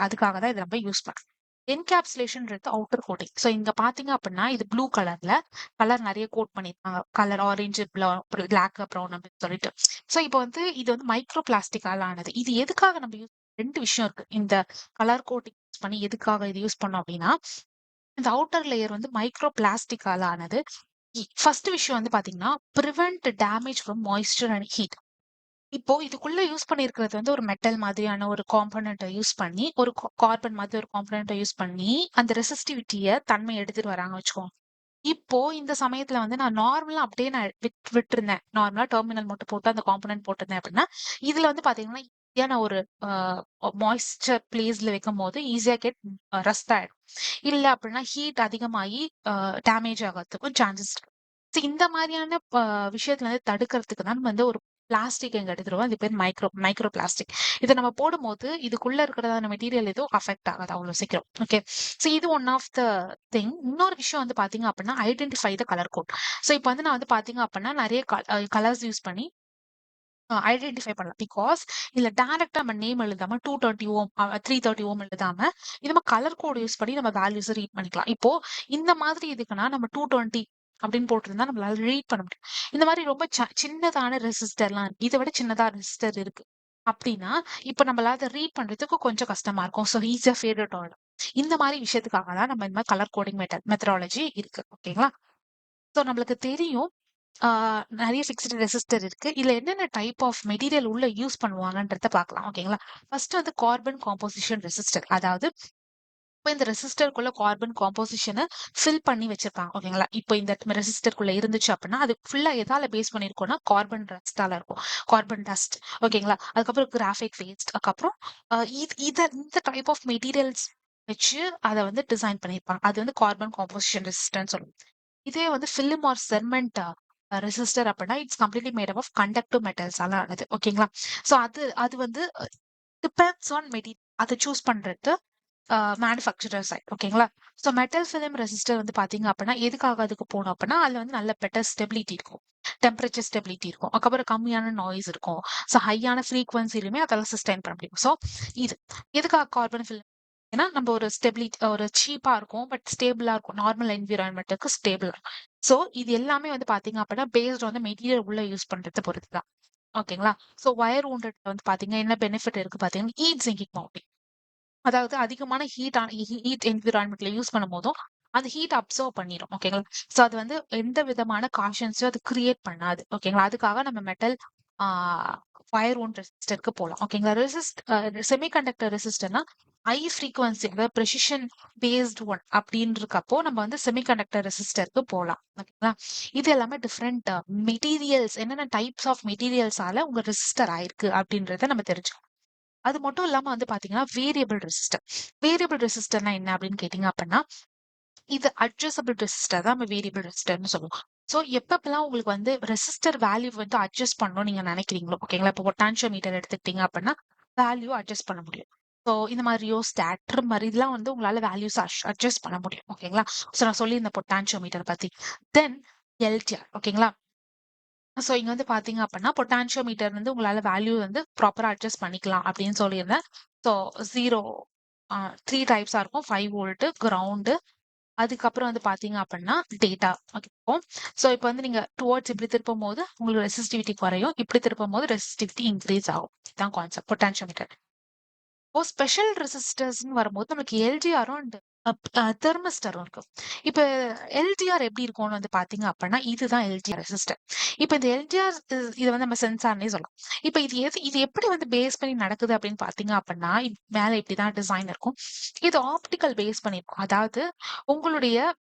அதுக்காக தான் இதை நம்ம யூஸ் பண்றோம். என்கேப்சுலேஷன்ன்றது அவுட்டர் கோட்டிங். ஸோ இங்க பாத்தீங்க அப்படின்னா இது ப்ளூ கலர் நிறைய கோட் பண்ணிருக்காங்க. கலர் ஆரஞ்சு, பிளாக், ப்ரௌன் அப்படின்னு சொல்லிட்டு. ஸோ இப்போ வந்து இது வந்து மைக்ரோ பிளாஸ்டிக்கால ஆனது. இது எதுக்காக நம்ம யூஸ் ரெண்டு விஷயம் இருக்கு. இந்த கலர் கோட்டிங் யூஸ் பண்ணி எதுக்காக இது யூஸ் பண்ணோம் அப்படின்னா, இந்த அவுட்டர் லேயர் வந்து மைக்ரோ பிளாஸ்டிக்கால ஆனது. ஃபர்ஸ்ட் விஷயம் வந்து பாத்தீங்கன்னா, prevent damage from moisture and heat. இப்போ இதுக்குள்ள யூஸ் பண்ணியிருக்கிறது வந்து ஒரு மெட்டல் மாதிரியான ஒரு காம்போனன்ட்ட யூஸ் பண்ணி, ஒரு கார்பன் மாதிரி ஒரு காம்போனன்ட்ட யூஸ் பண்ணி, அந்த ரெசிஸ்டிவிட்டிய தன்மை எடுத்துட்டு வராங்க வச்சுக்கோங்க. இப்போ இந்த சமயத்துல வந்து நான் நார்மலா அப்படியே நான் விட்டிருந்தேன். நார்மலா டெர்மினல் மட்டும் போட்டு அந்த காம்போனன்ட் போட்டிருந்தேன் அப்படின்னா, இதுல வந்து பாத்தீங்கன்னா, ஈஸியா நான் ஒரு மாய்ஸ்சர் பிளேஸ்ல வைக்கும்போது ஈஸியா ரஸ்ட் ஆயிடும். இல்ல அப்படின்னா ஹீட் அதிகமாகி டேமேஜ் ஆகறதுக்கும் சான்சஸ் இருக்கு. So இந்த மாதிரியான விஷயத்துல வந்து தடுக்கிறதுக்கு தான் நம்ம வந்து ஒரு பிளாஸ்டிக் எங்க எடுத்துருவோம். அது பேர் மைக்ரோ பிளாஸ்டிக். இத நம்ம போடும்போது இதுக்குள்ள இருக்கிறதான மெட்டீரியல் எதுவும் அஃபெக்ட் ஆகாது அவ்வளவு சீக்கிரம். ஓகே. சோ இது ஒன் ஆஃப் த திங். இன்னொரு விஷயம் வந்து பாத்தீங்க அப்படின்னா identify the colour code. So இப்போ வந்து நான் வந்து பாத்தீங்க அப்படின்னா நிறைய கலர்ஸ் யூஸ் பண்ணி ஐடென்டிஃபை பண்ணலாம். பிகாஸ் இதுல டைரக்ட்டா நம்ம நேம் எழுதாம 230 ஓம் 330 ஓம் எழுதாம இது நம்ம கலர் கோட் யூஸ் பண்ணி நம்ம வேல்யூஸ் ரீட் பண்ணிக்கலாம். இப்போ இந்த மாதிரி இதுக்குன்னா நம்ம 220 அப்படின்னு போட்டிருந்தா நம்மளால ரீட் பண்ண முடியும். இந்த மாதிரி ரொம்ப சின்னதான ரெசிஸ்டர்லாம் இருக்கு. இதை விட சின்னதா ரெசிஸ்டர் இருக்கு. அப்படின்னா இப்ப நம்மளால அதை ரீட் பண்றதுக்கு கொஞ்சம் கஷ்டமா இருக்கும். ஸோ ஈஸியா ஃபேவரட் ஆயிடும். இந்த மாதிரி விஷயத்துக்காக தான் நம்ம இந்த மாதிரி கலர் கோடிங் மெத்தடாலஜி இருக்கு. ஓகேங்களா? ஸோ நம்மளுக்கு தெரியும். நெறைய ஃபிக்ஸ்டு ரெசிஸ்டர் இருக்கு. இதுல என்னென்ன டைப் ஆஃப் மெட்டீரியல் உள்ள யூஸ் பண்ணுவாங்கன்றத பார்க்கலாம். ஓகேங்களா? ஃபர்ஸ்ட் வந்து கார்பன் காம்போசிஷன் ரெசிஸ்டர். அதாவது இப்ப இந்த ரெசிஸ்டருக்குள்ள கார்பன் காம்போசிஷன ஃபில் பண்ணி வச்சிருப்பாங்க. ஓகேங்களா? இப்போ இந்த ரெசிஸ்டருக்குள்ள இருந்துச்சு அப்படின்னா, அது ஃபுல்லா எதால பேஸ் பண்ணியிருக்கும்னா, கார்பன் டஸ்ட்டால இருக்கும். Carbon dust. ஓகேங்களா? அதுக்கப்புறம் கிராஃபைட் வேஸ்ட். அதுக்கப்புறம் இந்த டைப் ஆஃப் மெட்டீரியல்ஸ் வச்சு அத வந்து டிசைன் பண்ணியிருப்பாங்க. அது வந்து கார்பன் காம்போசிஷன் ரெசிஸ்டர்ன்னு சொல்லுவோம். இதே வந்து ஃபிலிம் ஆர் செர்மென்ட் ரெசிஸ்டர் அப்படின்னா, it's completely made up of conductive மெட்டல்ஸால ஆனது. ஓகேங்களா? சோ அது அது வந்து டிபெண்ட்ஸ் ஆன் அத சூஸ் பண்றது மேனுஃபேக்சரர் சைட். ஓகேங்களா? சோ மெட்டல் ஃபிலிம் ரெசிஸ்டர் வந்து பாத்தீங்க அப்படின்னா, எதுக்காக அதுக்கு போணும் அப்படின்னா, அதுல வந்து நல்ல பெட்டர் ஸ்டெபிலிட்டி இருக்கும். டெம்பரேச்சர் ஸ்டெபிலிட்டி இருக்கும். அதுக்கப்புறம் கம்மியான நாய்ஸ் இருக்கும். சோ ஹையான ஃப்ரீக்வன்சிலுமே அதெல்லாம் சஸ்டைன் பண்ண முடியும். சோ இது எதுக்காக கார்பன் ஃபிலிம் ஏன்னா நம்ம ஒரு ஸ்டெபிலிட்டி ஒரு சீப்பா இருக்கும் பட் ஸ்டேபிளா இருக்கும் நார்மல் என்விரான்மெண்ட்டுக்கு ஸ்டேபிளா. ஸோ இது எல்லாமே வந்து பாத்தீங்க அப்படின்னா பேஸ்ட் வந்து மெட்டீரியல் உள்ள யூஸ் பண்றதை பொறுத்து தான். ஓகேங்களா? ஸோ வயர் வூண்டட் வந்து பாத்தீங்கன்னா என்ன பெனிஃபிட் இருக்கு பாத்தீங்கன்னா ஹீட் சிங்கிங் பவுண்டிங். அதாவது அதிகமான ஹீட் என்விரான்மெண்ட்ல யூஸ் பண்ணும்போதும் அந்த ஹீட் அப்சர்வ் பண்ணிடும். ஓகேங்களா? ஸோ அது வந்து எந்த விதமான காஷன்ஸும் அது கிரியேட் பண்ணாது. ஓகேங்களா? அதுக்காக நம்ம மெட்டல் ஃபயர் ஒன் ரெசிஸ்டருக்கு போகலாம். ஓகேங்களா? செமிகண்டக்டர் ரெசிஸ்டர்னா ஹை ஃப்ரீக்வன்சி அதாவது ப்ரெசிஷன் பேஸ்ட் ஒன் அப்படின்னு இருக்கப்போ நம்ம வந்து செமிகண்டக்டர் ரெசிஸ்டருக்கு போகலாம். ஓகேங்களா? இது எல்லாமே டிஃப்ரெண்ட் மெட்டீரியல்ஸ் என்னென்ன டைப்ஸ் ஆஃப் மெட்டீரியல்ஸால உங்க ரெசிஸ்டர் ஆயிருக்கு அப்படின்றத நம்ம தெரிஞ்சுக்கணும். அது மட்டும் இல்லாம வந்து பாத்தீங்கன்னா வேரியபிள் ரெசிஸ்டர். வேரியபிள் ரெசிஸ்டர்னா என்ன அப்படின்னு கேட்டீங்க அப்படின்னா இது அட்ஜஸ்டபிள் ரெசிஸ்டர் தான் நம்ம வேரியபிள் ரெசிஸ்டர்னு சொல்லுவோம். ஸோ எப்பப்பெல்லாம் உங்களுக்கு வந்து ரெசிஸ்டர் வேல்யூ வந்து அட்ஜஸ்ட் பண்ணணும் நீங்க நினைக்கிறீங்களோ ஓகேங்களா? இப்போ பொட்டான்ஷியோ மீட்டர் எடுத்துக்கிட்டீங்க அப்படின்னா வேல்யூ அட்ஜஸ்ட் பண்ண முடியும். ஸோ இந்த மாதிரியோ ஸ்டாட்டர் மாதிரி இதெல்லாம் வந்து உங்களால வேல்யூஸ் அட்ஜஸ்ட் பண்ண முடியும். ஓகேங்களா? ஸோ நான் சொல்லியிருந்தேன் பொட்டான்ஷியோ மீட்டர் பத்தி. தென் எல்டிஆர். ஓகேங்களா? ஸோ இங்க வந்து பாத்தீங்க அப்படின்னா பொட்டான்ஷியோ மீட்டர் வந்து உங்களால வேல்யூ வந்து ப்ராப்பரா அட்ஜஸ்ட் பண்ணிக்கலாம் அப்படின்னு சொல்லியிருந்தேன். ஸோ 0 3 டைப்ஸா இருக்கும். 5 வோல்ட், கிரவுண்டு, அதுக்கப்புறம் வந்து பாத்தீங்க அப்படின்னா டேட்டா. ஓகே. ஸோ இப்போ வந்து நீங்க டுவர்ட்ஸ் இப்படி திருப்பும் போது உங்களுக்கு ரெசிஸ்டிவிட்டி குறையும். இப்படி திருப்பும் போது ரெசிஸ்டிவிட்டி இன்க்ரீஸ் ஆகும். இதுதான் கான்செப்ட் பொட்டான்ஷியோமீட்டர். இப்போ ஸ்பெஷல் ரெசிஸ்டர்ஸ்னு வரும்போது நமக்கு எல்டிஆரும் அண்ட் தெர்மிஸ்டரும் இருக்கு. இப்ப எல்டிஆர் எப்படி இருக்கும்னு வந்து பாத்தீங்க அப்படின்னா இதுதான் எல்டிஆர் ரெசிஸ்டர். இப்ப இந்த எல்டிஆர் இது வந்து நம்ம சென்சார்னே சொல்லலாம். இப்ப இது எப்படி வந்து பேஸ் பண்ணி நடக்குது அப்படின்னு பாத்தீங்க அப்படின்னா மேல இப்படிதான் டிசைன் இருக்கும். இது ஆப்டிக்கல் பேஸ் பண்ணிருக்கும். அதாவது உங்களுடைய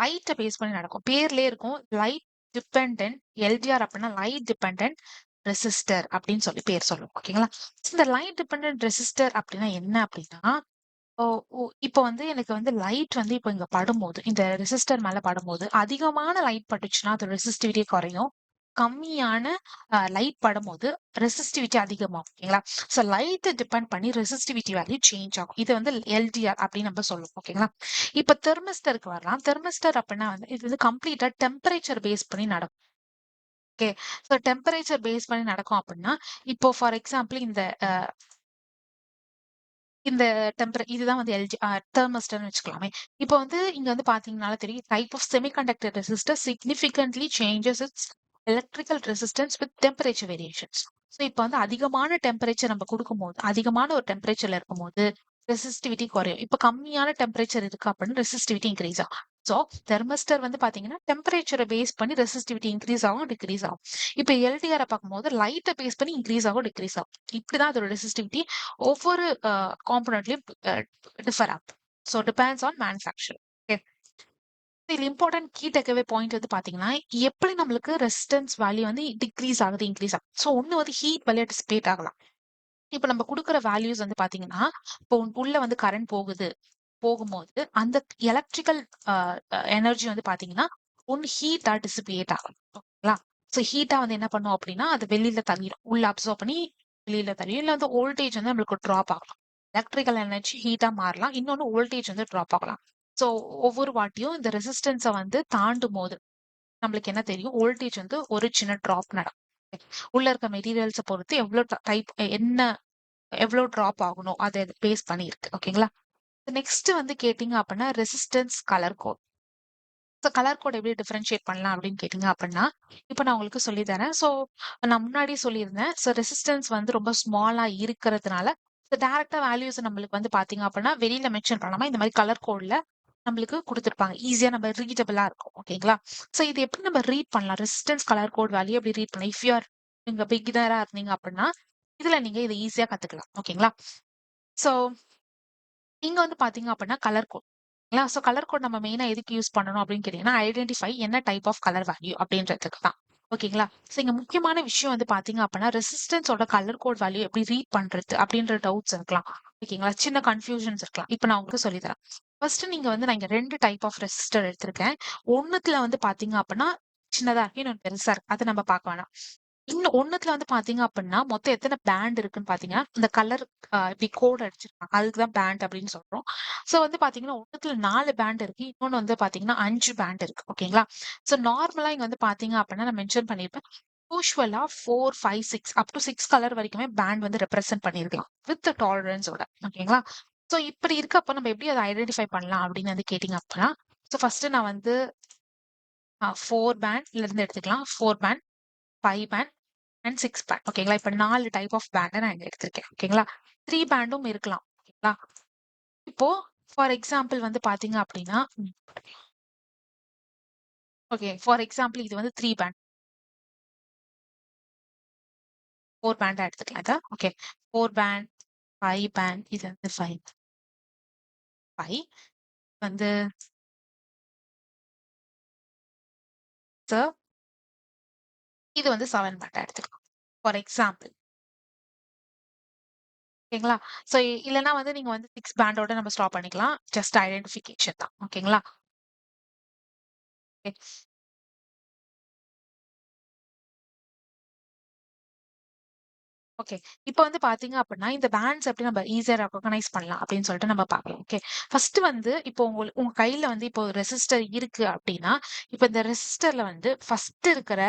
லைட்ட பேஸ் பண்ணி நடக்கும். பேர்லயே இருக்கும் லைட் டிபெண்டன்ட் எல்டிஆர் அப்படின்னா லைட் டிபெண்டன்ட் ரெசிஸ்டர் அப்படின்னு சொல்லி பேர் சொல்லும். ஓகேங்களா? இந்த லைட் டிபெண்டன்ட் ரெசிஸ்டர் அப்படின்னா என்ன அப்படின்னா ஓ ஓ இப்போ வந்து எனக்கு வந்து லைட் வந்து இப்போ இங்க படும்போது இந்த ரெசிஸ்டர் மேல படும்போது அதிகமான லைட் பட்டுச்சுன்னா அது ரெசிஸ்டிவிட்டி குறையும். கம்மியான லைட் படும்போது ரெசிஸ்டிவிட்டி அதிகமாகும். ஓகேங்களா? ஸோ லைட் டிபெண்ட் பண்ணி ரெசிஸ்டிவிட்டி வேல்யூ சேஞ்ச் ஆகும். இது வந்து எல்டிஆர் அப்படின்னு நம்ம சொல்லுவோம். ஓகேங்களா? இப்போ தெர்மிஸ்டருக்கு வரலாம். தெர்மிஸ்டர் அப்படின்னா வந்து இது வந்து கம்ப்ளீட்டா டெம்பரேச்சர் பேஸ் பண்ணி நடக்கும். ஓகே. ஸோ டெம்பரேச்சர் பேஸ் பண்ணி நடக்கும் அப்படின்னா இப்போ ஃபார் எக்ஸாம்பிள் இந்த இதுதான் வந்து தெர்மிஸ்டர்னு வச்சுக்கலாமே. இப்போ வந்து இங்க வந்து பாத்தீங்கன்னாலே தெரியும் type of semiconductor resistor significantly changes its electrical resistance with temperature variations. So இப்போ வந்து அதிகமான டெம்பரேச்சர் நம்ம கொடுக்கும்போது அதிகமான ஒரு டெம்பரேச்சர்ல இருக்கும்போது ரெசிஸ்டிவிட்டி குறையும். இப்போ கம்மியான டெம்பரேச்சர் இருக்கு அப்படின்னு ரெசிஸ்டிவிட்டி இன்க்ரீஸ் ஆகும். ஸோ தெர்மிஸ்டர் வந்து பாத்தீங்கன்னா டெம்பரேச்சரை பேஸ் பண்ணி ரெசிஸ்டிவிட்டி இன்க்ரீஸ் ஆகும் டிக்ரீஸ் ஆகும். இப்போ எல்டிஆரை பார்க்கும்போது லைட்டை பேஸ் பண்ணி இன்க்ரீஸ் ஆகும் டிக்ரீஸ் ஆகும். இப்படிதான் அதோட ரெசிஸ்டிவிட்டி ஒவ்வொரு காம்பனண்ட்லயும் டிஃபர் ஆகும். So depends on manufacture. Okay. இதுல இம்பார்ட்டன்ட் கீ டேக்அவே பாயிண்ட் வந்து பாத்தீங்கன்னா எப்படி நம்மளுக்கு ரெசிஸ்டன்ஸ் வேல்யூ வந்து டிக்ரீஸ் ஆகுது இன்க்ரீஸ் ஆகுது. ஸோ ஒன்னு வந்து ஹீட் வேல்யூ டிசிபேட் ஆகலாம். இப்ப நம்ம குடுக்குற வேல்யூஸ் வந்து பாத்தீங்கன்னா இப்போ உள்ள வந்து கரண்ட் போகும்போது அந்த எலக்ட்ரிக்கல் எனர்ஜி வந்து பாத்தீங்கன்னா ஒன்னு ஹீட்டா டிசிபேட் ஆகும். ஓகேங்களா? ஸோ ஹீட்டா வந்து என்ன பண்ணும் அப்படின்னா அது வெளியில தள்ளிடும். உள்ள அப்சர்வ் பண்ணி வெளியில தள்ளிடும். இல்ல வந்து வோல்டேஜ் வந்து நம்மளுக்கு ட்ராப் ஆகலாம். எலக்ட்ரிக்கல் எனர்ஜி ஹீட்டா மாறலாம். இன்னொன்னு வோல்டேஜ் வந்து ட்ராப் ஆகலாம். ஸோ ஒவ்வொரு வாட்டியும் இந்த ரெசிஸ்டன்ஸை வந்து தாண்டும் போது நம்மளுக்கு என்ன தெரியும் வோல்டேஜ் வந்து ஒரு சின்ன ட்ராப் நடக்கும். உள்ள இருக்க மெட்டீரியல்ஸை பொறுத்து எவ்வளவு டைப் என்ன எவ்வளவு ட்ராப் ஆகணும் அதை பேஸ் பண்ணி இருக்கு. ஓகேங்களா? நெக்ஸ்ட் வந்து கேட்டீங்க அப்படின்னா resistance colour code. So colour code எப்படி டிஃபரன்ஷியேட் பண்ணலாம் அப்படின்னு கேட்டீங்க அப்படின்னா இப்போ நான் உங்களுக்கு சொல்லி தரேன். ஸோ நான் முன்னாடியே சொல்லியிருந்தேன். ஸோ ரெசிஸ்டன்ஸ் வந்து ரொம்ப ஸ்மாலா இருக்கிறதுனால டேரக்டா வேல்யூஸ் நம்மளுக்கு வந்து பாத்தீங்க அப்படின்னா வெளியில மென்ஷன் பண்ணாம இந்த மாதிரி கலர் கோட்ல நம்மளுக்கு கொடுத்துருப்பாங்க. ஈஸியா நம்ம ரீடபிளா இருக்கும். ஓகேங்களா? ஸோ இது எப்படி நம்ம ரீட் பண்ணலாம் ரெசிஸ்டன்ஸ் கலர் கோட் வேல்யூ எப்படி ரீட் பண்ணலாம் இஃப் யூஆர் நீங்க பிகினரா இருந்தீங்க அப்படின்னா இதுல நீங்க இதை ஈஸியா கத்துக்கலாம். ஓகேங்களா? ஸோ இங்க வந்து பாத்தீங்க அப்படின்னா colour code. So colour code நம்ம மெயினா எதுக்கு யூஸ் பண்ணணும் அப்படின்னு கேட்டீங்கன்னா ஐடென்டிஃபை என்ன டைப் ஆஃப் கலர் வேல்யூ அப்படின்றதுக்கு தான். ஓகேங்களா? ஸோ இங்க முக்கியமான விஷயம் வந்து பாத்தீங்க அப்படின்னா ரெசிஸ்டன்ஸோட கலர் கோட் வேல்யூ எப்படி ரீட் பண்றது அப்படின்ற டவுட்ஸ் இருக்கலாம். ஓகேங்களா? சின்ன கன்ஃபியூஷன்ஸ் இருக்கலாம். இப்போ நான் உங்களுக்கு சொல்லி தரேன். ஃபர்ஸ்ட் நீங்க வந்து நான் இங்க 2 டைப் ஆஃப் ரெசிஸ்டர் எடுத்திருக்கேன். ஒண்ணுத்துல வந்து பாத்தீங்க அப்படின்னா சின்னதா இருக்கு, இன்னொன்னு பெருசா இருக்கு. அதை நம்ம பார்க்க வேணாம். இன்னும் ஒண்ணுத்துல வந்து பாத்தீங்க அப்படின்னா மொத்தம் எத்தனை பேண்ட் இருக்குன்னு பாத்தீங்கன்னா இந்த கலர் இப்படி கோட் அடிச்சிருக்காங்க அதுக்குதான் பேண்ட் அப்படின்னு சொல்றோம். சோ வந்து பாத்தீங்கன்னா ஒண்ணுத்துல 4 பேண்ட் இருக்கு, இன்னொன்னு வந்து பாத்தீங்கன்னா 5 பேண்ட் இருக்கு. ஓகேங்களா? சோ நார்மலா இங்க வந்து பாத்தீங்க அப்படின்னா நான் மென்ஷன் பண்ணிருப்பேன் யூஸ்வலா 4, 5, 6 அப் டு 6 கலர் வரைக்குமே பேண்ட் வந்து ரெப்ரசென்ட் பண்ணிருக்கலாம் வித் டாலரன்ஸோட. ஓகேங்களா? ஸோ இப்படி இருக்கப்ப நம்ம எப்படி அதை ஐடென்டிஃபை பண்ணலாம் அப்படின்னு வந்து கேட்டிங்க அப்படின்னா, ஸோ ஃபர்ஸ்ட் நான் வந்து 4 பேண்ட்ல இருந்து எடுத்துக்கலாம். 4 பேண்ட், 5 பேண்ட் அண்ட் 6 பேண்ட். ஓகேங்களா? இப்ப 4 டைப் ஆஃப் பேண்ட நான் இங்க எடுத்திருக்கேன். ஓகேங்களா? 3 பேண்டும் இருக்கலாம். ஓகேங்களா? இப்போ ஃபார் எக்ஸாம்பிள் வந்து பாத்தீங்க அப்படின்னா, ஓகே ஃபார் எக்ஸாம்பிள் இது வந்து 3 பேண்ட். 4 பேண்டா எடுத்துக்கலாம் இத. ஓகே. 4 பேண்ட், 5 பேண்ட், இது வந்து 5 வந்து இது வந்து 7 பேண்டா எடுத்துக்கலாம். For example. ஓகேங்களா? ஸோ இல்லன்னா வந்து நீங்க வந்து 6 பேண்டோட நம்ம ஸ்டாப் பண்ணிக்கலாம். ஜஸ்ட் ஐடென்டிஃபிகேஷன் தான். ஓகேங்களா? ஓகே. ஓகே. இப்ப வந்து பாத்தீங்க அப்படின்னா, இந்த பேண்ட்ஸ் எப்படி நம்ம ஈஸியா ரெகக்னைஸ் பண்ணலாம் அப்படின்னு சொல்லிட்டு நம்ம பார்க்கலாம். ஓகே. ஃபர்ஸ்ட் வந்து இப்போ உங்க கையில வந்து இப்போ ரெசிஸ்டர் இருக்கு அப்படின்னா, இப்ப இந்த ரெசிஸ்டர்ல வந்து ஃபர்ஸ்ட் இருக்கிற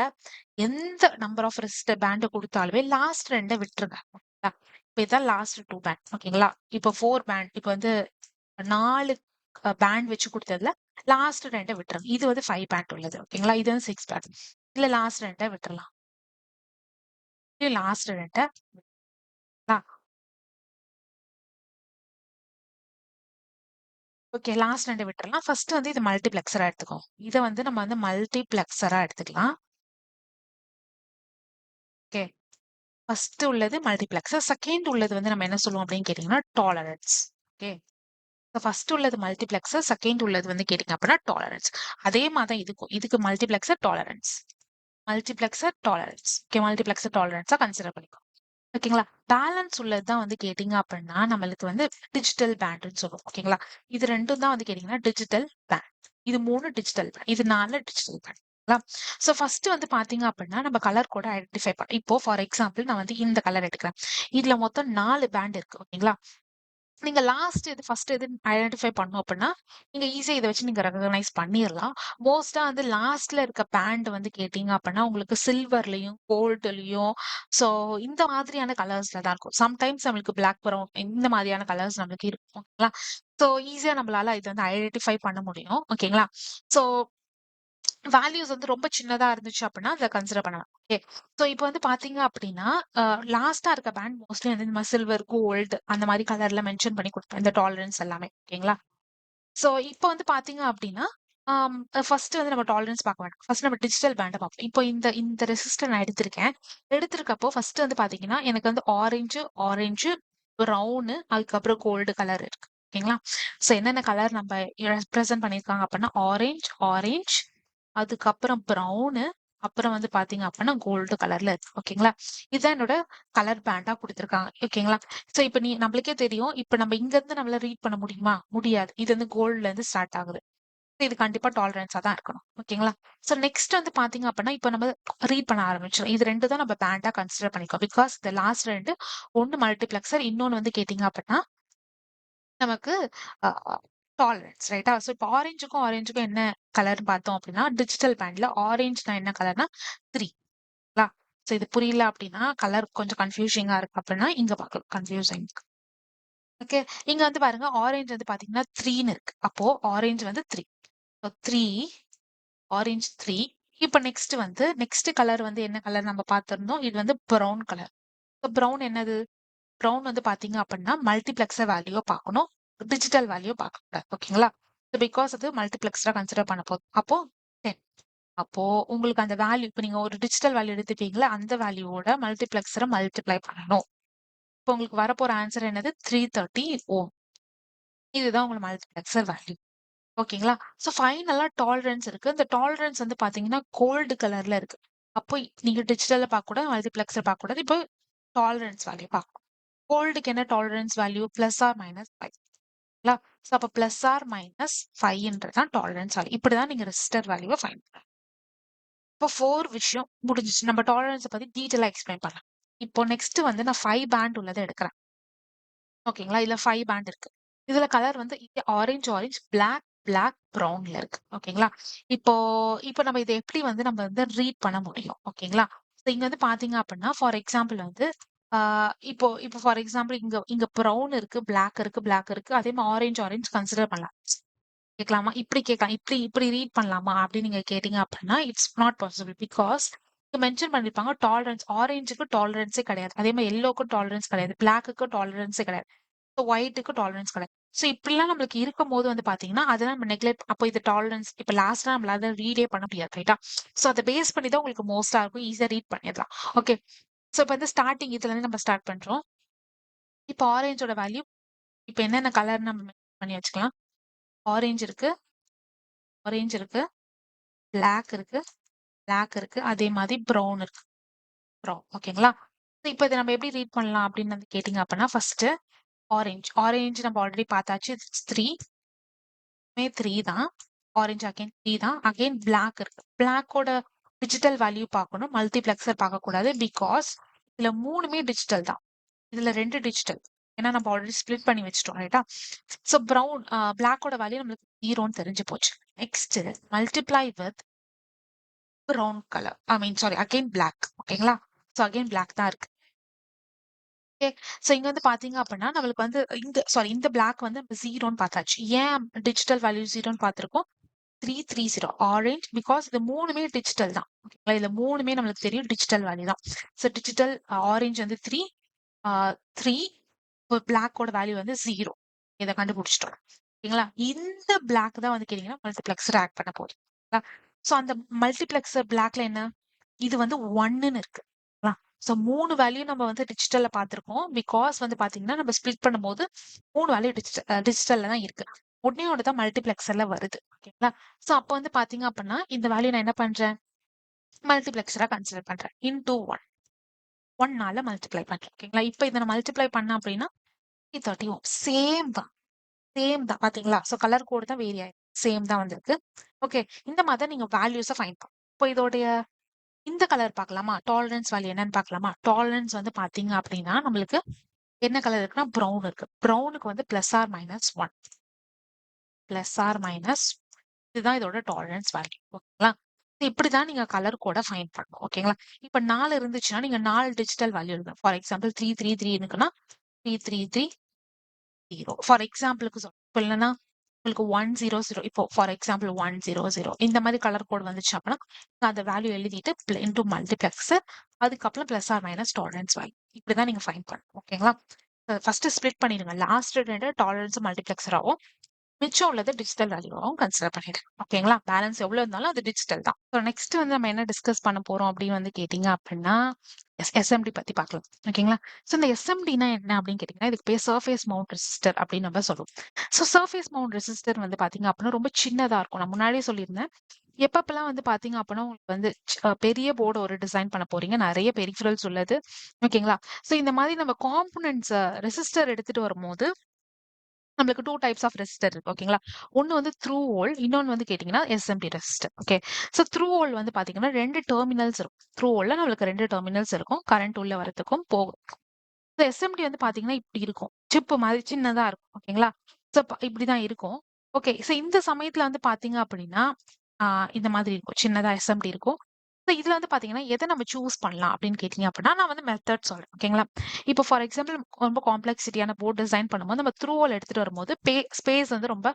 எந்த நம்பர் ஆஃப் ரெசிஸ்டர் பேண்ட் குடுத்தாலுமே லாஸ்ட் 2 விட்டுருங்க. ஓகேங்களா? இப்ப இதான் லாஸ்ட் 2 பேண்ட். ஓகேங்களா? இப்போ 4 பேண்ட் இப்ப வந்து 4 பேண்ட் வச்சு குடுத்ததுல லாஸ்ட் 2 விட்டுருங்க. இது வந்து 5 பேண்ட் உள்ளது. ஓகேங்களா? இது வந்து 6 பேண்ட். இதுல லாஸ்ட் 2 விட்டுறலாம். இது லாஸ்ட் 2 ஓகே. லாஸ்ட் 2 விட்டுறலாம். ஃபர்ஸ்ட் வந்து இது மல்டிப்ளெக்ஸரா எடுத்துக்குவோம். இத வந்து நம்ம வந்து மல்டிப்ளெக்ஸரா எடுத்துக்கலாம். ஓகே. ஃபர்ஸ்ட் உள்ளது மல்டிப்ளெக்ஸர். செகண்ட் உள்ளது வந்து நம்ம என்ன சொல்லுவோம் அப்படின்னு கேட்டீங்கன்னா, டாலரன்ஸ். ஓகே. ஃபர்ஸ்ட் உள்ளது மல்டிப்ளெக்ஸர், செகண்ட் உள்ளது வந்து கேட்டீங்க அப்படின்னா டாலரன்ஸ். அதே மாதிரி தான் இதுக்கும். இதுக்கு multiplexer, tolerance. Multiplexer, tolerance. Okay. Multiplexer, டாலரன்ஸா கன்சிடர் பண்ணிக்கோ. ஓகேங்களா? பேலன்ஸ் உள்ளது தான் வந்து கேட்டீங்க அப்படின்னா, நம்மளுக்கு வந்து டிஜிட்டல் பேண்ட்ன்னு சொல்லுவோம். ஓகேங்களா? இது 2ம் தான் வந்து கேட்டீங்கன்னா டிஜிட்டல் பேண்ட். இது 3 டிஜிட்டல் பேண்ட். இது 4 டிஜிட்டல் பேண்ட். சோ ஃபர்ஸ்ட் வந்து பாத்தீங்க அப்படின்னா நம்ம கலர் கூட ஐடென்டிஃபை பண்ண இப்போ ஃபார் எக்ஸாம்பிள் நான் வந்து இந்த கலர் எடுக்கிறேன். இதுல மொத்தம் 4 பேண்ட் இருக்கு. ஓகேங்களா? நீங்க லாஸ்ட் எது ஃபர்ஸ்ட் எதுன்னு ஐடென்டிஃபை பண்ணணும் அப்படின்னா, நீங்க ஈஸியா இத வச்சு நீங்க ரெகக்னைஸ் பண்ணிறலாம். மோஸ்ட்டா வந்து லாஸ்ட்ல இருக்க பேண்ட் வந்து கேட்டீங்க அப்படின்னா, உங்களுக்கு சில்வர்லயும், கோல்டுலயும் சோ இந்த மாதிரியான கலர்ஸ்ல தான் இருக்கும். சம்டைம்ஸ் நம்மளுக்கு பிளாக், ப்ரவுன் இந்த மாதிரியான கலர்ஸ் நம்மளுக்கு இருக்கும். ஓகேங்களா? சோ ஈஸியா நம்மளால இத வந்து ஐடென்டிஃபை பண்ண முடியும். ஓகேங்களா? சோ வேல்யூஸ் வந்து ரொம்ப சின்னதா இருந்துச்சு அப்படின்னா, அத கன்சிடர் பண்ணலாம். ஓகே. சோ இப்போ வந்து பாத்தீங்க அப்படின்னா, அ லாஸ்ட்டா இருக்க பேண்ட் மோஸ்ட்லி வந்து இந்த மாரி சில்வர், கோல்டு அந்த மாரி கலர்ல மென்ஷன் பண்ணி குடுப்பேன். இந்த டாலரன்ஸ் எல்லாமே. ஓகேங்களா? சோ இப்போ வந்து பாத்தீங்க அப்படின்னா, ஆம் ஃபர்ஸ்ட் வந்து நம்ம டாலரன்ஸ் பார்க்க வேண்டாம். ஃபர்ஸ்ட் நம்ம டிஜிட்டல் பேண்ட பார்ப்போம். இப்போ இந்த இந்த ரெசிஸ்டர் நான் எடுத்திருக்கேன். எடுத்திருக்கப்போ ஃபர்ஸ்ட் வந்து பாத்தீங்கன்னா, எனக்கு வந்து ஆரஞ்சு, ப்ரவுனு அதுக்கப்புறம் கோல்டு கலர் இருக்கு. ஓகேங்களா? சோ என்னென்ன கலர் நம்ம ரெப்ரசன்ட் பண்ணியிருக்காங்க அப்படின்னா, ஆரஞ்ச் அதுக்கப்புறம் ப்ரவுனு, அப்புறம் வந்து பாத்தீங்க அப்படின்னா, கோல்டு கலர்ல இருக்கு. ஓகேங்களா? இதுதான் என்னோட கலர் பேண்டா குடுத்துருக்காங்க. ஓகேங்களா? சோ இப்ப நம்மளுக்கே தெரியும். இப்ப நம்ம இங்க இருந்து நம்மளால ரீட் பண்ண முடியுமா? முடியாது. இது வந்து கோல்ட்ல இருந்து ஸ்டார்ட் ஆகுது. இது கண்டிப்பா டாலரன்ஸா தான் இருக்கணும். ஓகேங்களா? சோ நெக்ஸ்ட் வந்து பாத்தீங்க அப்படின்னா, இப்ப நம்ம ரீட் பண்ண ஆரம்பிச்சோம். இது 2 தான் நம்ம பேண்டா கன்சிடர் பண்ணிக்கோ. பிகாஸ் இந்த லாஸ்ட் 2 ஒண்ணு மல்டிப்ளெக்சர், இன்னொன்னு வந்து கேட்டீங்க அப்படின்னா, நமக்கு அ டாலரன்ஸ் ரைட்டா? சோ இப்ப ஆரஞ்சுக்கும் என்ன கலர்ன்னு பார்த்தோம் அப்படின்னா, டிஜிட்டல் பேண்ட்ல ஆரஞ்சுனா என்ன கலர்னா 3 ங்களா? சோ இது புரியல அப்படின்னா, கலர் கொஞ்சம் கன்ஃப்யூசிங்கா இருக்கு அப்படின்னா, இங்க பார்க்கலாம் கன்ஃப்யூசிங். ஓகே. இங்க வந்து பாருங்க ஆரஞ்சு வந்து பாத்தீங்கன்னா 3ன்னு இருக்கு. அப்போ ஆரஞ்சு வந்து 3. So 3 orange 3. இப்ப நெக்ஸ்ட் கலர் வந்து என்ன கலர் நம்ம பார்த்திருந்தோம். இது வந்து ப்ரவுன் கலர். ப்ரவுன் என்னது? ப்ரவுன் வந்து பாத்தீங்க அப்படின்னா, மல்டிப்ளெக்ஸர் வேல்யூவ பார்க்கணும். டிஜிட்டல் வேல்யூ பார்க்கக்கூடாது. ஓகேங்களா? பிகாஸ் அது மல்டிப்ளெக்ஸரா கன்சிடர் பண்ண போதும். அப்போ 10. அப்போ உங்களுக்கு அந்த வேல்யூ இப்ப நீங்க ஒரு டிஜிட்டல் வேல்யூ எடுத்துட்டீங்கல்ல, அந்த வேல்யூவோட மல்டிப்ளெக்ஸர மல்டிப்ளை பண்ணணும். இப்போ உங்களுக்கு வரப்போற ஆன்சர் என்னது? 330 ஓம். இதுதான் உங்க மல்டிப்ளெக்ஸர் வேல்யூ. ஓகேங்களா? சோ ஃபைனலா டாலரன்ஸ் இருக்கு. இந்த டாலரன்ஸ் வந்து பாத்தீங்கன்னா, கோல்டு கலர்ல இருக்கு. அப்போ நீங்க டிஜிட்டல்ல பார்க்கக்கூடாது, மல்டிப்ளெக்ஸர் பார்க்கக்கூடாது. இப்போ டாலரன்ஸ் வேல்யூ பார்க்கணும். கோல்டுக்கு என்ன tolerance value? Plus or minus 5. ங்களா? சோ அப்ப பிளஸ் ஆர் மைனஸ் 5ன்றது தான் டாலரன்ஸ் வேல்யூ. இப்படிதான் நீங்க ரெசிஸ்டர் வேல்யூவ ஃபைண்ட் பண்ணணும். இப்போ 4 விஷயம் முடிஞ்சுச்சு. நம்ம டாலரன்ஸ பத்தி டீட்டெயிலா எக்ஸ்பிளைன் பண்ணலாம். இப்போ நெக்ஸ்ட் வந்து நான் 5 பேண்ட் உள்ளத எடுக்கிறேன். ஓகேங்களா? இதுல 5 பேண்ட் இருக்கு. இதுல கலர் வந்து ஆரஞ்சு, பிளாக், ப்ரவுன்ல இருக்கு. ஓகேங்களா? இப்போ இப்போ நம்ம இத எப்படி வந்து நம்ம வந்து ரீட் பண்ண முடியும்? ஓகேங்களா? சோ இங்க வந்து பாத்தீங்க அப்படின்னா, ஃபார் எக்ஸாம்பிள் வந்து இப்போ இப்போ ஃபார் எக்ஸாம்பிள் இங்க இங்க ப்ரௌன் இருக்கு, பிளாக் இருக்கு. அதே மாதிரி ஆரஞ்சு கன்சிடர் பண்ணலாம். கேட்கலாமா? இப்படி கேட்கலாம். இப்படி இப்படி ரீட் பண்ணலாமா? அப்படின்னு நீங்க கேட்டீங்க அப்படின்னா, it's not possible. Because mention பண்ணிருப்பாங்க டாலரன்ஸ். ஆரஞ்சுக்கு டாலரன்ஸே கிடையாது. அதே மாதிரி எல்லோக்கும் டாலரன்ஸ் கிடையாது. பிளாக்குக்கு டாலரன்ஸே கிடையாது. ஸோ ஒயிட்டுக்கு டாலரன்ஸ் கிடையாது. ஸோ இப்படிலாம் நம்மளுக்கு இருக்கும்போது வந்து பாத்தீங்கன்னா, அதெல்லாம் நம்ம நெக்லெக்ட் அப்போ இது டாலரன்ஸ் இப்ப லாஸ்டா நம்மளால ரீடே பண்ண முடியாது. ரைட்டா? ஸோ அதை பேஸ் பண்ணி தான் உங்களுக்கு மோஸ்டா இருக்கும். ஈஸியா ரீட் பண்ணிடலாம். ஓகே. ஸோ இப்போ வந்து ஸ்டார்டிங் இதுல இருந்து நம்ம ஸ்டார்ட் பண்றோம். இப்போ ஆரஞ்சோட வேல்யூ இப்போ என்னென்ன கலர் நம்ம மென்ஷன் பண்ணி வச்சுக்கலாம். ஆரஞ்சு இருக்கு, ஆரஞ்சு இருக்கு, பிளாக் இருக்கு, பிளாக் இருக்கு. அதே மாதிரி ப்ரௌன் இருக்கு. ப்ரௌன். ஓகேங்களா? இப்போ இதை நம்ம எப்படி ரீட் பண்ணலாம் அப்படின்னு வந்து கேட்டீங்க அப்படின்னா, ஃபர்ஸ்ட் ஆரஞ்சு. ஆரஞ்சு நம்ம ஆல்ரெடி பார்த்தாச்சு. இட்ஸ் 3. 3 தான். ஆரஞ்சு அகைன் 3 தான். அகைன் பிளாக் இருக்கு. பிளாக்கோட டிஜிட்டல் வேல்யூ பார்க்கணும். மல்டிபிளெக்சர் பார்க்கக்கூடாது. பிகாஸ் இதுல 3மே டிஜிட்டல் தான். இதுல 2 டிஜிட்டல். ஏன்னா நம்ம ஆல்ரெடி ஸ்ப்ளிட் பண்ணி வச்சிட்டோம். ரைட்டா? ஸோ ப்ரௌன் பிளாக்கோட வேல்யூ நம்மளுக்கு 0ன்னு தெரிஞ்சு போச்சு. Next multiply with brown colour. I mean sorry again black. ஓகேங்களா? ஸோ அகைன் பிளாக் தான் இருக்கு. ஓகே. ஸோ இங்க வந்து பாத்தீங்க அப்படின்னா நம்மளுக்கு வந்து இந்த பிளாக் வந்து 0ன்னு பார்த்தாச்சு. ஏன் டிஜிட்டல் வேல்யூ 0ன்னு பார்த்திருக்கோம்? 330 ஆரஞ்ச் பிகாஸ் இது 3மே டிஜிட்டல் தான். ஓகேங்களா? இதுல 3மே நம்மளுக்கு தெரியும் டிஜிட்டல் வேல்யூ தான். ஸோ டிஜிட்டல் ஆரஞ்சு வந்து 3 3 பிளாக்கோட வேல்யூ வந்து 0. இதை கண்டுபிடிச்சிட்டோம். ஓகேங்களா? இந்த பிளாக் தான் வந்து கேட்டீங்கன்னா மல்டிபிளெக்சர் ஆட் பண்ண போகுது. ஸோ அந்த மல்டிபிளெக்சர் பிளாக்ல என்ன இது வந்து 1ன்னு இருக்கு. ஸோ 3 வேல்யூ நம்ம வந்து டிஜிட்டல்ல பார்த்திருக்கோம். பிகாஸ் வந்து பாத்தீங்கன்னா நம்ம ஸ்ப்ளிட் பண்ணும்போது 3 வேல்யூ டிஜிட்டல்ல தான் இருக்கு. ஒன்னே ஒன்று தான் மல்டிபிளெக்சர்ல வருது. ஓகேங்களா? ஸோ அப்போ வந்து பாத்தீங்க அப்படின்னா இந்த வேல்யூ நான் என்ன பண்றேன்? மல்டிபிளெக்சரா கன்சிடர் பண்றேன். இன்டூ 1. 1னால மல்டிப்ளை பண்றேன். ஓகேங்களா? இப்போ இதை நான் மல்டிப்ளை பண்ண அப்படின்னா 330 ஓம். சேம் தான். சேம் தான். பாத்தீங்களா? ஸோ கலர் கோடு தான் வேரி ஆயிருக்கு. சேம் தான் வந்திருக்கு. ஓகே. இந்த மாதிரி தான் நீங்க வேல்யூஸை ஃபைண்ட் பண்ணணும். இப்போ இதோடைய இந்த கலர் பார்க்கலாமா? டாலரன்ஸ் வேல்யூ என்னன்னு பார்க்கலாமா? டாலரன்ஸ் வந்து பாத்தீங்க அப்படின்னா நம்மளுக்கு என்ன கலர் இருக்குன்னா ப்ரௌன் இருக்கு. ப்ரௌனுக்கு வந்து +or-1. +or-, இதுதான் இதோட டாலரன்ஸ் வேல்யூ. ஓகேங்களா? இப்படிதான் நீங்க கலர் கோட ஃபைண்ட் பண்ணணும். ஓகேங்களா? இப்ப 4 இருந்துச்சுன்னா நீங்க 4 டிஜிட்டல் வேல்யூ எழுதணும். ஃபார் எக்ஸாம்பிள் 333 இருக்குன்னா 3330. ஃபார் எக்ஸாம்பிளுக்கு இப்ப இல்லைன்னா உங்களுக்கு 100 இப்போ ஃபார் எக்ஸாம்பிள் 100 இந்த மாதிரி கலர் கோட் வந்துச்சு அப்படின்னா அந்த வேல்யூ எழுதிட்டு இன்டூ மல்டிபிளெக்சர் அதுக்கப்புறம் +or- டாலரன்ஸ் வேல்யூ இப்படிதான் நீங்க ஃபைண்ட் பண்ணணும். ஓகேங்களா? ஃபர்ஸ்ட் ஸ்ப்ளிட் பண்ணிடுங்க. லாஸ்ட் 2 டாலரன்ஸ் மல்டிபிளெக்சர் ஆகும். மிச்சம் உள்ளது டிஜிட்டல் வேல்யூவாகவும் கன்சிடர் பண்ணிடுங்க. ஓகேங்களா? பேலன்ஸ் எவ்வளவு இருந்தாலும் அது டிஜிட்டல் தான். ஸோ நெக்ஸ்ட் வந்து நம்ம என்ன டிஸ்கஸ் பண்ண போறோம் அப்படின்னு வந்து கேட்டீங்க அப்படின்னா எஸ்எம்டி பத்தி பார்க்கலாம். ஓகேங்களா? ஸோ இந்த எஸ்எம்டினா என்ன அப்படின்னு கேட்டீங்கன்னா இதுக்கு பேர் சர்ஃபேஸ் மவுண்ட் ரெசிஸ்டர் அப்படின்னு நம்ம சொல்லுவோம். ஸோ சர்ஃபேஸ் மவுண்ட் ரெசிஸ்டர் வந்து பாத்தீங்க அப்படின்னா ரொம்ப சின்னதா இருக்கும். நான் முன்னாடியே சொல்லியிருந்தேன். எப்பப்பெல்லாம் வந்து பாத்தீங்க அப்படின்னா உங்களுக்கு வந்து பெரிய போர்டு ஒரு டிசைன் பண்ண போறீங்க. நிறைய பெரிஃபரல்ஸ் உள்ளது. ஓகேங்களா? ஸோ இந்த மாதிரி நம்ம காம்பனன்ட்ஸ் ரெசிஸ்டர் எடுத்துட்டு வரும்போது நம்மளுக்கு 2 டைப்ஸ் ஆஃப் ரெசிஸ்டர் இருக்கு. ஓகேங்களா? ஒன்னு வந்து த்ரூ ஹோல், இன்னொன்னு வந்து கேட்டீங்கன்னா SMT resistor. Okay. So through whole வந்து பாத்தீங்கன்னா 2 டெர்மினல்ஸ் இருக்கும். த்ரூ ஹோல்ல நம்மளுக்கு 2 டெர்மினல்ஸ் இருக்கும். கரண்ட் உள்ள வரதுக்கும் போகும். ஸோ எஸ்எம்டி வந்து பாத்தீங்கன்னா இப்படி இருக்கும். சிப் மாதிரி சின்னதா இருக்கும். ஓகேங்களா? ஸோ இப்படிதான் இருக்கும். ஓகே. ஸோ இந்த சமயத்துல வந்து பாத்தீங்க அப்படின்னா இந்த மாதிரி இருக்கும். சின்னதா எஸ்எம்டி இருக்கும். ஸோ இதுல வந்து பாத்தீங்கன்னா எதை நம்ம சூஸ் பண்ணலாம் அப்படின்னு கேட்டீங்க அப்படின்னா நான் வந்து மெத்தட் சொல்றேன். ஓகேங்களா? இப்போ ஃபார் எக்ஸாம்பிள் ரொம்ப காம்ப்ளெக்சிட்டியான போர்ட் டிசைன் பண்ணும்போது நம்ம த்ரூ ஹோல் எடுத்துட்டு வரும்போது ஸ்பேஸ் வந்து ரொம்ப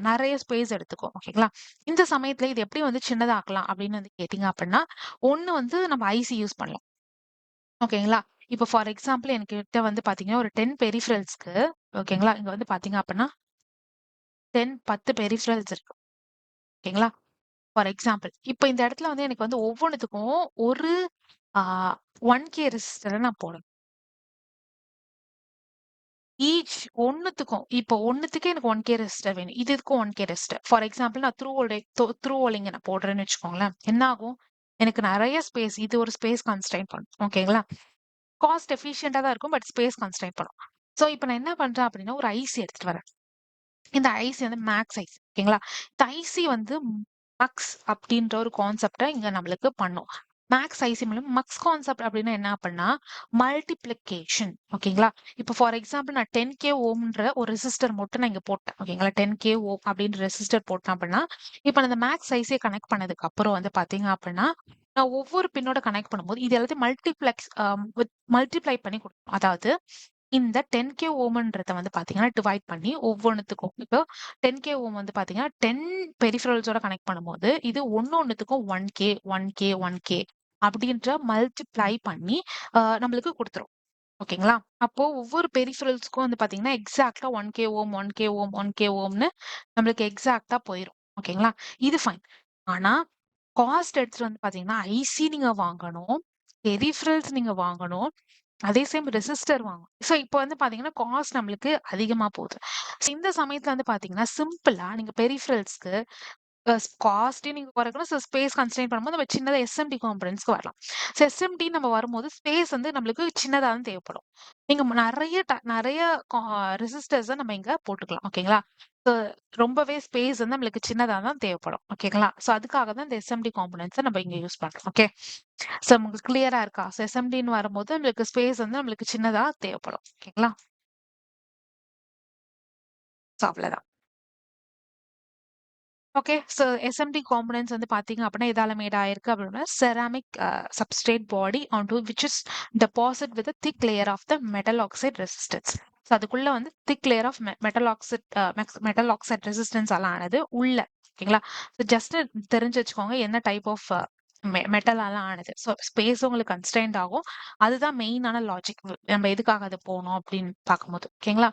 நிறைய ஸ்பேஸ் எடுத்துக்கும். ஓகேங்களா? இந்த சமயத்துல இது எப்படி வந்து சின்னதாக்கலாம் அப்படின்னு வந்து கேட்டீங்க அப்படின்னா ஒண்ணு வந்து நம்ம ஐசி யூஸ் பண்ணலாம். ஓகேங்களா? இப்போ ஃபார் எக்ஸாம்பிள் என்கிட்ட வந்து பாத்தீங்கன்னா ஒரு 10 பெரிஃபரல்ஸ்க்கு ஓகேங்களா? இங்க வந்து பாத்தீங்க அப்படின்னா 10 பெரிஃபரல்ஸ் இருக்கு. ஓகேங்களா? For example. இப்ப இந்த இடத்துல வந்து எனக்கு வந்து ஒவ்வொன்னுத்துக்கும் ஒரு ஆ 1K ரெசிஸ்டர நான் போடணும். ஈச் ஒண்ணுத்துக்கும் இப்போ ஒண்ணுத்துக்கே எனக்கு 1K ரெசிஸ்டர் வேணும். இதுக்கும் 1K ரெசிஸ்டர். ஃபார் எக்ஸாம்பிள் நான் த்ரூ ஹோலிங்க நான் போடுறேன்னு வச்சுக்கோங்களேன். என்ன ஆகும்? எனக்கு நிறைய ஸ்பேஸ் இது ஒரு ஸ்பேஸ் கன்ஸ்ட்ரெயின் பண்ணும். ஓகேங்களா? காஸ்ட் எஃபிஷியன்ட்டா தான் இருக்கும். பட் ஸ்பேஸ் கன்ஸ்ட்ரெயின் பண்ணும். சோ இப்ப நான் என்ன பண்றேன் அப்படின்னா ஒரு ஐசி எடுத்துட்டு வரேன். இந்த ஐசி வந்து மேக்ஸ் ஐசி. ஓகேங்களா? இந்த ஐசி வந்து மக்ஸ் அப்படின்ற ஒரு கான்செப்ட இங்க நம்மளுக்கு பண்ணும். மேக்ஸ் ஐசி மூலம் மக்ஸ் கான்செப்ட் அப்படின்னா என்ன அப்படின்னா மல்டிப்ளிகேஷன். ஓகேங்களா? இப்போ ஃபார் எக்ஸாம்பிள் நான் 10K ஓம்ன்ற ஒரு ரெசிஸ்டர் மட்டும் நான் இங்க போட்டேன். ஓகேங்களா? 10K ஓம் அப்படின்ற ரெசிஸ்டர் போட்டேன் அப்படின்னா இப்போ நான் இந்த மேக்ஸ் ஐசியை கனெக்ட் பண்ணதுக்கு அப்புறம் வந்து பாத்தீங்க அப்படின்னா நான் ஒவ்வொரு பின்னோட கனெக்ட் பண்ணும்போது இது எல்லாத்தையும் மல்டிப்ளை பண்ணி கொடுக்கணும். அதாவது இந்த 10K ஓம்ன்றத வந்து பாத்தீங்கன்னா டிவைட் பண்ணி ஒவ்வொன்றுத்துக்கும் இப்போ 10K ஓம் வந்து பாத்தீங்கன்னா 10 பெரிஃபரல்ஸோட கனெக்ட் பண்ணும்போது இது ஒன்னொன்னுத்துக்கும் 1K 1K 1K அப்படின்ற மல்டிப்ளை பண்ணி நம்மளுக்கு கொடுத்துரும். ஓகேங்களா? அப்போ ஒவ்வொரு பெரிஃபரல்ஸ்க்கும் வந்து பாத்தீங்கன்னா எக்ஸாக்டா 1K ஓம் 1K ஓம் 1K ஓம்னு நம்மளுக்கு எக்ஸாக்டா போயிரும். ஓகேங்களா? இது ஃபைன். ஆனா காஸ்ட் எடுத்துட்டு வந்து பாத்தீங்கன்னா ஐசி நீங்க வாங்கணும், பெரிஃபரல்ஸ் நீங்க வாங்கணும், அதே சேம் ரெசிஸ்டர் வாங்கணும். ஸோ இப்போ வந்து பாத்தீங்கன்னா காஸ்ட் நம்மளுக்கு அதிகமா போகுது. இந்த சமயத்துல வந்து பாத்தீங்கன்னா சிம்பிளா நீங்க பெரிஃபரல்ஸ்க்கு காஸ்ட்டையும் நீங்க குறைக்கணும். ஸ்பேஸ் கன்ஸ்ட்ரெயின் பண்ணும்போது நம்ம சின்னதா எஸ்எம்டி காம்பனன்ட்ஸ்க்கு வரலாம். எஸ்எம்டி நம்ம வரும்போது ஸ்பேஸ் வந்து நம்மளுக்கு சின்னதா தான் தேவைப்படும். நீங்க நெறைய ரெசிஸ்டர்ஸ நம்ம இங்க போட்டுக்கலாம். ஓகேங்களா? ஸோ ரொம்பவே ஸ்பேஸ் வந்து நம்மளுக்கு சின்னதா தான் தேவைப்படும். ஓகேங்களா? ஸோ அதுக்காக தான் இந்த எஸ்எம்டி காம்பனன்ட்ஸ நம்ம இங்க யூஸ் பண்றோம். ஓகே. ஸோ உங்களுக்கு கிளியரா இருக்கா? ஸோ எஸ்எம்டின்னு வரும்போது நம்மளுக்கு ஸ்பேஸ் வந்து நம்மளுக்கு சின்னதா தேவைப்படும். ஓகேங்களா? ஸோ அவ்வளதான். ஓகே. ஸோ எஸ்எம்டி காம்போனன்ட்ஸ் வந்து பார்த்தீங்க அப்படின்னா, எதால மேட் ஆயிருக்கு அப்படின்னா, ceramic substrate body and which is deposit with thick layer of the metal oxide resistance. So அதுக்குள்ள வந்து thick layer of metal oxide resistance எல்லாம் ஆனது உள்ள. ஓகேங்களா? ஸோ ஜஸ்ட் தெரிஞ்சு வச்சுக்கோங்க என்ன டைப் ஆஃப் மெட்டலால ஆனது. ஸோ ஸ்பேஸ் உங்களுக்கு கன்ஸ்ட்ரெயின்ட் ஆகும். அதுதான் மெயினான லாஜிக். நம்ம எதுக்காக அது போனோம் அப்படின்னு பார்க்கும்போது. ஓகேங்களா?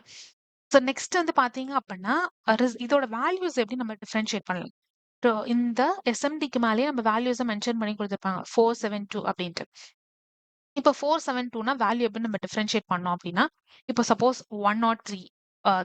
ஸோ நெக்ஸ்ட் வந்து பார்த்தீங்க அப்படின்னா, இதோட வேல்யூஸ் எப்படி நம்ம டிஃபரன்ஷியேட் பண்ணலாம்? இந்த எஸ்எம்டிக்கு மேலேயே நம்ம வேல்யூஸ மென்ஷன் பண்ணி குடுத்துருப்பாங்க. 472 அப்படின்ட்டு. இப்போ 472னா வேல்யூ எப்படி நம்ம டிஃபரன்ஷியேட் பண்ணோம் அப்படின்னா, இப்போ சப்போஸ் 103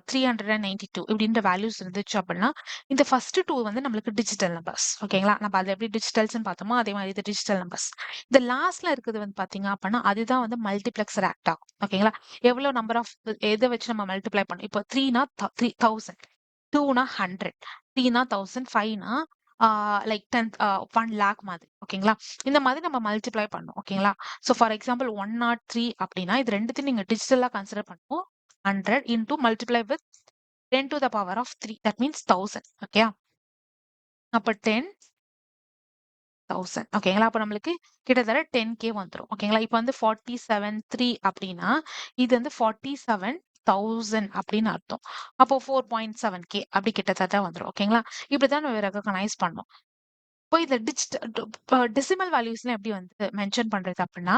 392 இப்படின்ற வேல்யூஸ் இருந்துச்சு அப்படின்னா, இந்த ஃபர்ஸ்ட் 2 வந்து நம்மளுக்கு டிஜிட்டல் நம்பர்ஸ். ஓகேங்களா? நம்ம அதுல எப்படி டிஜிட்டல்ஸ்ன்னு பார்த்தோமோ, அதே மாதிரி இது டிஜிட்டல் நம்பர்ஸ். இந்த லாஸ்ட்ல இருக்கிறது வந்து பார்த்தீங்க அப்படின்னா, அதுதான் வந்து மல்டிப்ளெக்சர் ஆக்ட் ஆகும். ஓகேங்களா? எவ்வளோ நம்பர் ஆஃப் எத வச்சு நம்ம மல்டிப்ளை பண்ணோம். இப்போ 3னா 1000, 2னா 100, 3னா 1000, 5னா லைக் 1 லேக் மாதிரி. ஓகேங்களா? இந்த மாதிரி நம்ம மல்டிப்ளை பண்ணோம். ஓகேங்களா? ஸோ ஃபார் எக்ஸாம்பிள் 103 அப்படின்னா, இது 2த்தையும் நீங்க டிஜிட்டலா கன்சிடர் பண்ணும். 100 into multiply with 10 to the power of 3. That means 1000. ஓகேயா? அப்ப 10,000. ஓகேங்களா? அப்ப நம்மளுக்கு கிட்டத்தட்ட 10K வந்துரும். ஓகேங்களா? இப்ப வந்து 47,3 அப்படின்னா, இது வந்து 47,000 அப்படின்னு அர்த்தம். அப்போ 4.7K அப்படி கிட்டத்தட்ட வந்துரும். ஓகேங்களா? இப்படிதான் நம்ம ரெகக்னைஸ் பண்ணோம். இப்போ இந்த டெசிமல் வேல்யூஸ்லாம் எப்படி வந்து மென்ஷன் பண்றது அப்படின்னா,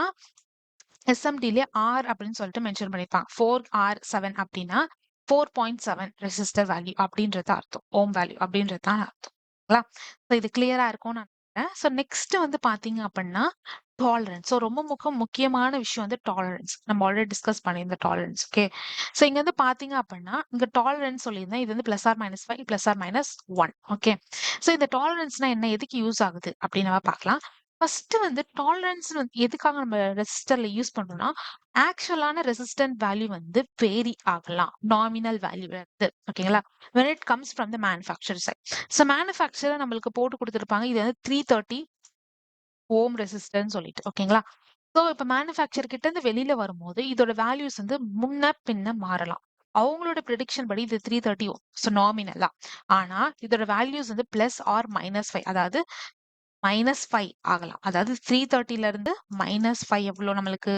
எஸ்எம்டிலே ஆர் அப்படின்னு சொல்லிட்டு மென்ஷன் பண்ணிருப்பாங்க. 4R7 அப்படின்னா 4.7 ரெசிஸ்டர் வேல்யூ அப்படின்றது அர்த்தம். ஓம் வேல்யூ அப்படின்றது தான் அர்த்தம். ஸோ இது கிளியரா இருக்கும்னு நான் நினைக்கிறேன். ஸோ நெக்ஸ்ட் வந்து பாத்தீங்க அப்படின்னா டாலரன்ஸ். ஸோ ரொம்ப முக்கியமான விஷயம் வந்து டாலரன்ஸ். நம்ம ஆல்ரெடி டிஸ்கஸ் பண்ணியிருந்த டாலரன்ஸ். ஓகே. ஸோ இங்க வந்து பாத்தீங்க அப்படின்னா இங்க டாலரன்ஸ் சொல்லியிருந்தேன். இது வந்து +or-5 +or-1. ஓகே. ஸோ இந்த டாலரன்ஸ்னா என்ன? எதுக்கு யூஸ் ஆகுது அப்படின்னு நம்ம பார்க்கலாம். ஃபர்ஸ்ட் வந்து டாலரன்ஸ் எதுக்காக நம்ம ரெசிஸ்டர்ல யூஸ் பண்றோம்னா, ஆக்சுவலான ரெசிஸ்டன்ட் வேல்யூ வந்து வேரி ஆகலாம். நாமினல் வேல்யூ வந்து. ஓகேங்களா? when it comes from the manufacturer side. So manufacturer நம்மளுக்கு போட்டு குடுத்துருப்பாங்க. இது வந்து 330 ஓம் ரெசிஸ்டர்ன்னு சொல்லிட்டு. ஓகேங்களா? ஸோ இப்ப மேனுஃபேக்சர் கிட்ட இருந்து வெளியில வரும்போது, இதோட வேல்யூஸ் வந்து முன்ன பின்ன மாறலாம். அவங்களோட ப்ரிடிக்ஷன் படி இது 330 ஓம். ஸோ நாமினலா. ஆனா இதோட வேல்யூஸ் வந்து +or-5 அதாவது -5 ஆகலாம். அதாவது 330ல இருந்து -5 எவ்வளோ நம்மளுக்கு?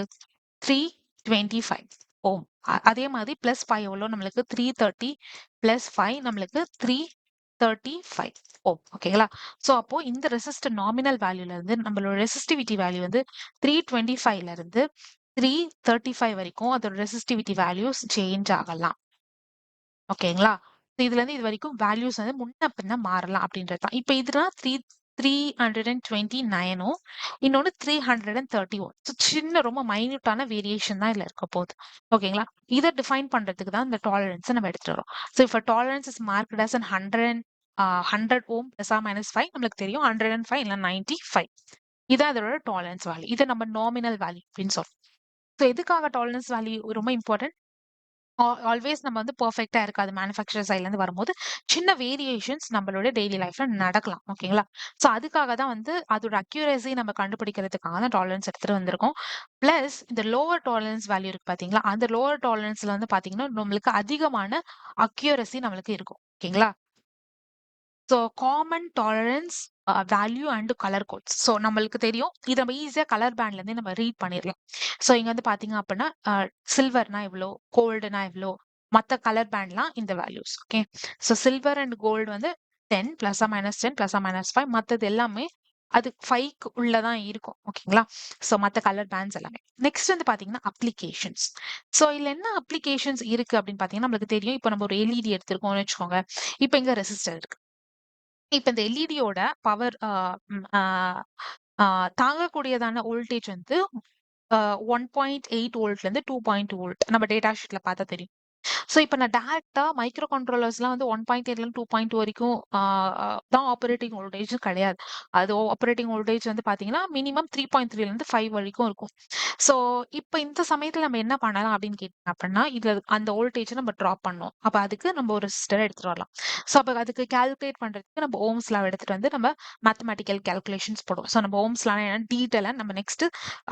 325 ஓம். அதே மாதிரி +5 எவ்வளோ நம்மளுக்கு? 330 +5 நம்மளுக்கு 335 ஓம். ஓகேங்களா? ஸோ அப்போ இந்த ரெசிஸ்டர் நாமினல் வேல்யூல இருந்து நம்மளோட ரெசிஸ்டிவிட்டி வேல்யூ வந்து 325ல இருந்து 335 வரைக்கும் அதோட ரெசிஸ்டிவிட்டி வேல்யூஸ் சேஞ்ச் ஆகலாம். ஓகேங்களா? இதுல இருந்து இது வரைக்கும் வேல்யூஸ் வந்து முன்ன பின்ன மாறலாம் அப்படின்றது தான். இப்ப இதுனா 329ம் இன்னொன்னு 331. ஸோ சின்ன ரொம்ப மைன்யூட்டான வேரியேஷன் தான் இதுல இருக்க போகுது. ஓகேங்களா? இத டிஃபைன் பண்றதுக்கு தான் இந்த டாலரன்ஸ நம்ம எடுத்துட்டு வரோம். So if tolerance is marked as 100 ohm +or-5 நம்மளுக்கு தெரியும். 105 இல்ல 95. இதான் அதோட டாலரன்ஸ் வேல்யூ. இத நம்ம நாமினல் வேல்யூ அப்படின்னு சொல்றோம். ஸோ எதுக்காக டாலரன்ஸ் வேல்யூ ரொம்ப இம்பார்ட்டன்ட்? ஆல்வேஸ் நம்ம வந்து பெர்ஃபெக்ட்டா இருக்காது. மேனுஃபேக்சரர் சைட்ல இருந்து வரும்போது, சின்ன வேரியேஷன்ஸ் நம்மளோட டெய்லி லைஃப்ல நடக்கலாம். ஓகேங்களா? ஸோ அதுக்காக தான் வந்து அதோட அக்யூரசி நம்ம கண்டுபிடிக்கிறதுக்காக தான் டாலரன்ஸ் எடுத்துட்டு வந்திருக்கோம். பிளஸ் இந்த லோவர் டாலரன்ஸ் வேல்யூ இருக்கு பாத்தீங்களா? அந்த லோவர் டாலரன்ஸ்ல வந்து பாத்தீங்கன்னா, நம்மளுக்கு அதிகமான அக்யூரசி நம்மளுக்கு இருக்கும். ஓகேங்களா? So common tolerance value and colour codes. So நம்மளுக்கு தெரியும் இது நம்ம ஈஸியாக கலர் பேண்ட்லேருந்தே நம்ம ரீட் பண்ணிடலாம். ஸோ இங்கே வந்து பார்த்தீங்க அப்படின்னா சில்வர்னா இவ்வளோ, கோல்டுனா இவ்வளோ, மற்ற கலர் பேண்ட்லாம் இந்த values. Okay, so silver and gold வந்து 10 +10 +5, மற்றது எல்லாமே அது 5க்கு உள்ளதான் இருக்கும். ஓகேங்களா, ஸோ மற்ற கலர் பேண்ட்ஸ் எல்லாமே. நெக்ஸ்ட் வந்து பார்த்தீங்கன்னா அப்ளிகேஷன்ஸ். ஸோ இதில் என்ன அப்ளிகேஷன்ஸ் இருக்கு அப்படின்னு பார்த்தீங்கன்னா நம்மளுக்கு தெரியும். இப்போ நம்ம ஒரு எல்இடி எடுத்திருக்கோம்னு வச்சுக்கோங்க. இப்போ இங்கே ரெசிஸ்டர் இருக்கு. இப்ப இந்த எல்இடியோட பவர் தாங்கக்கூடியதான வோல்டேஜ் வந்து 1.8 வோல்ட்ல இருந்து 2.2 வோல்ட். நம்ம டேட்டா ஷீட்ல பார்த்தா தெரியும். ஸோ இப்போ நான் டேரக்டா மைக்ரோ கண்ட்ரோலர்ஸ்லாம் வந்து 1.8லேருந்து 2.2 வரைக்கும் தான் ஆப்பரேட்டிங் வோல்டேஜ் கிடையாது. அது ஆப்பரேட்டிங் வோல்டேஜ் வந்து பார்த்தீங்கன்னா மினிமம் 3.3லேருந்து 5 வரைக்கும் இருக்கும். ஸோ இப்போ இந்த சமயத்தில் நம்ம என்ன பண்ணலாம் அப்படின்னு கேட்டீங்க அப்படின்னா இதில் அந்த வோல்டேஜை நம்ம ட்ராப் பண்ணோம். அப்போ அதுக்கு நம்ம ஒரு ரெசிஸ்டரை எடுத்துட்டு வரலாம். ஸோ அப்போ அதுக்கு கால்குலேட் பண்ணுறதுக்கு நம்ம ஓம்ஸ் லா எடுத்துட்டு வந்து நம்ம மேத்தமெட்டிக்கல் கால்குலேஷன்ஸ் போடுவோம். ஸோ நம்ம ஓம்ஸ் லா என்ன டீட்டெயிலாக நம்ம நெக்ஸ்ட்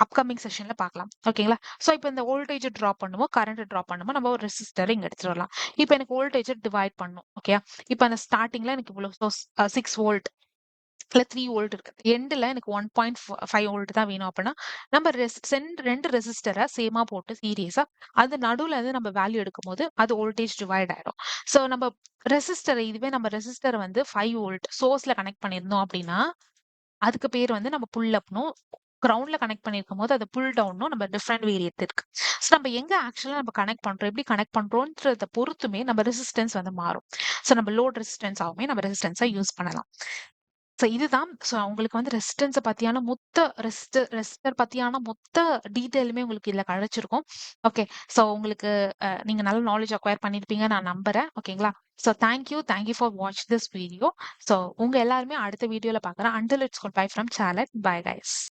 அப்கமிங் செஷன்ல பார்க்கலாம். ஓகேங்களா, ஸோ இப்போ இந்த வோல்டேஜ் ட்ராப் பண்ணுமோ கரண்ட் ட்ராப் பண்ணுமோ நம்ம ஒரு ரெசிஸ்டர் இங்கே எடுத்துட்டு வரலாம். இப்போ எனக்கு வோல்டேஜ் டிவைட் பண்ணும். ஓகே, இப்போ அந்த ஸ்டார்டிங்ல எனக்கு இவ்வளோ 6 வோல்ட் இல்ல 3 வோல்ட் இருக்கு. எண்ட்ல எனக்கு 1.5 வோல்ட் தான் வேணும் அப்படின்னா நம்ம ரெண்டு ரெசிஸ்டரை சேமா போட்டு சீரியஸா அது நடுவுல இருந்து நம்ம வேல்யூ எடுக்கும் போது அது வோல்டேஜ் டிவைட் ஆயிடும். ஸோ நம்ம இதுவே நம்ம ரெசிஸ்டர் வந்து 5 வோல்ட் சோர்ஸ்ல கனெக்ட் பண்ணியிருந்தோம் அப்படின்னா அதுக்கு பேர் வந்து நம்ம புல் அப்னும், கிரவுண்ட்ல கனெக்ட் பண்ணிருக்கும் போது அது புல் டவுனும் நம்ம டிஃப்ரெண்ட் வேரியட் இருக்கு. ஸோ நம்ம எங்க ஆக்சுவலா நம்ம கனெக்ட் பண்றோம், எப்படி கனெக்ட் பண்றோம்ன்றத பொறுத்துமே நம்ம ரெசிஸ்டன்ஸ் வந்து மாறும். ஸோ நம்ம லோட் ரெசிஸ்டன்ஸ் ஆகுமே நம்ம ரெசிஸ்டன்ஸா யூஸ் பண்ணலாம். ஸோ இதுதான். ஸோ உங்களுக்கு வந்து ரெசிஸ்டன்ஸை பத்தியான ரெசிஸ்டர் பத்தியான மொத்த டீட்டெயிலுமே உங்களுக்கு இதுல கிடைச்சிருக்கும். ஓகே, ஸோ உங்களுக்கு நீங்க நல்ல நாலேஜ் அக்வயர் பண்ணிருப்பீங்க நான் நம்புறேன். ஓகேங்களா, so thank you for watch this video. So உங்க எல்லாருமே அடுத்த வீடியோல பார்க்குறேன். Until it's good bye from salad. Bye guys.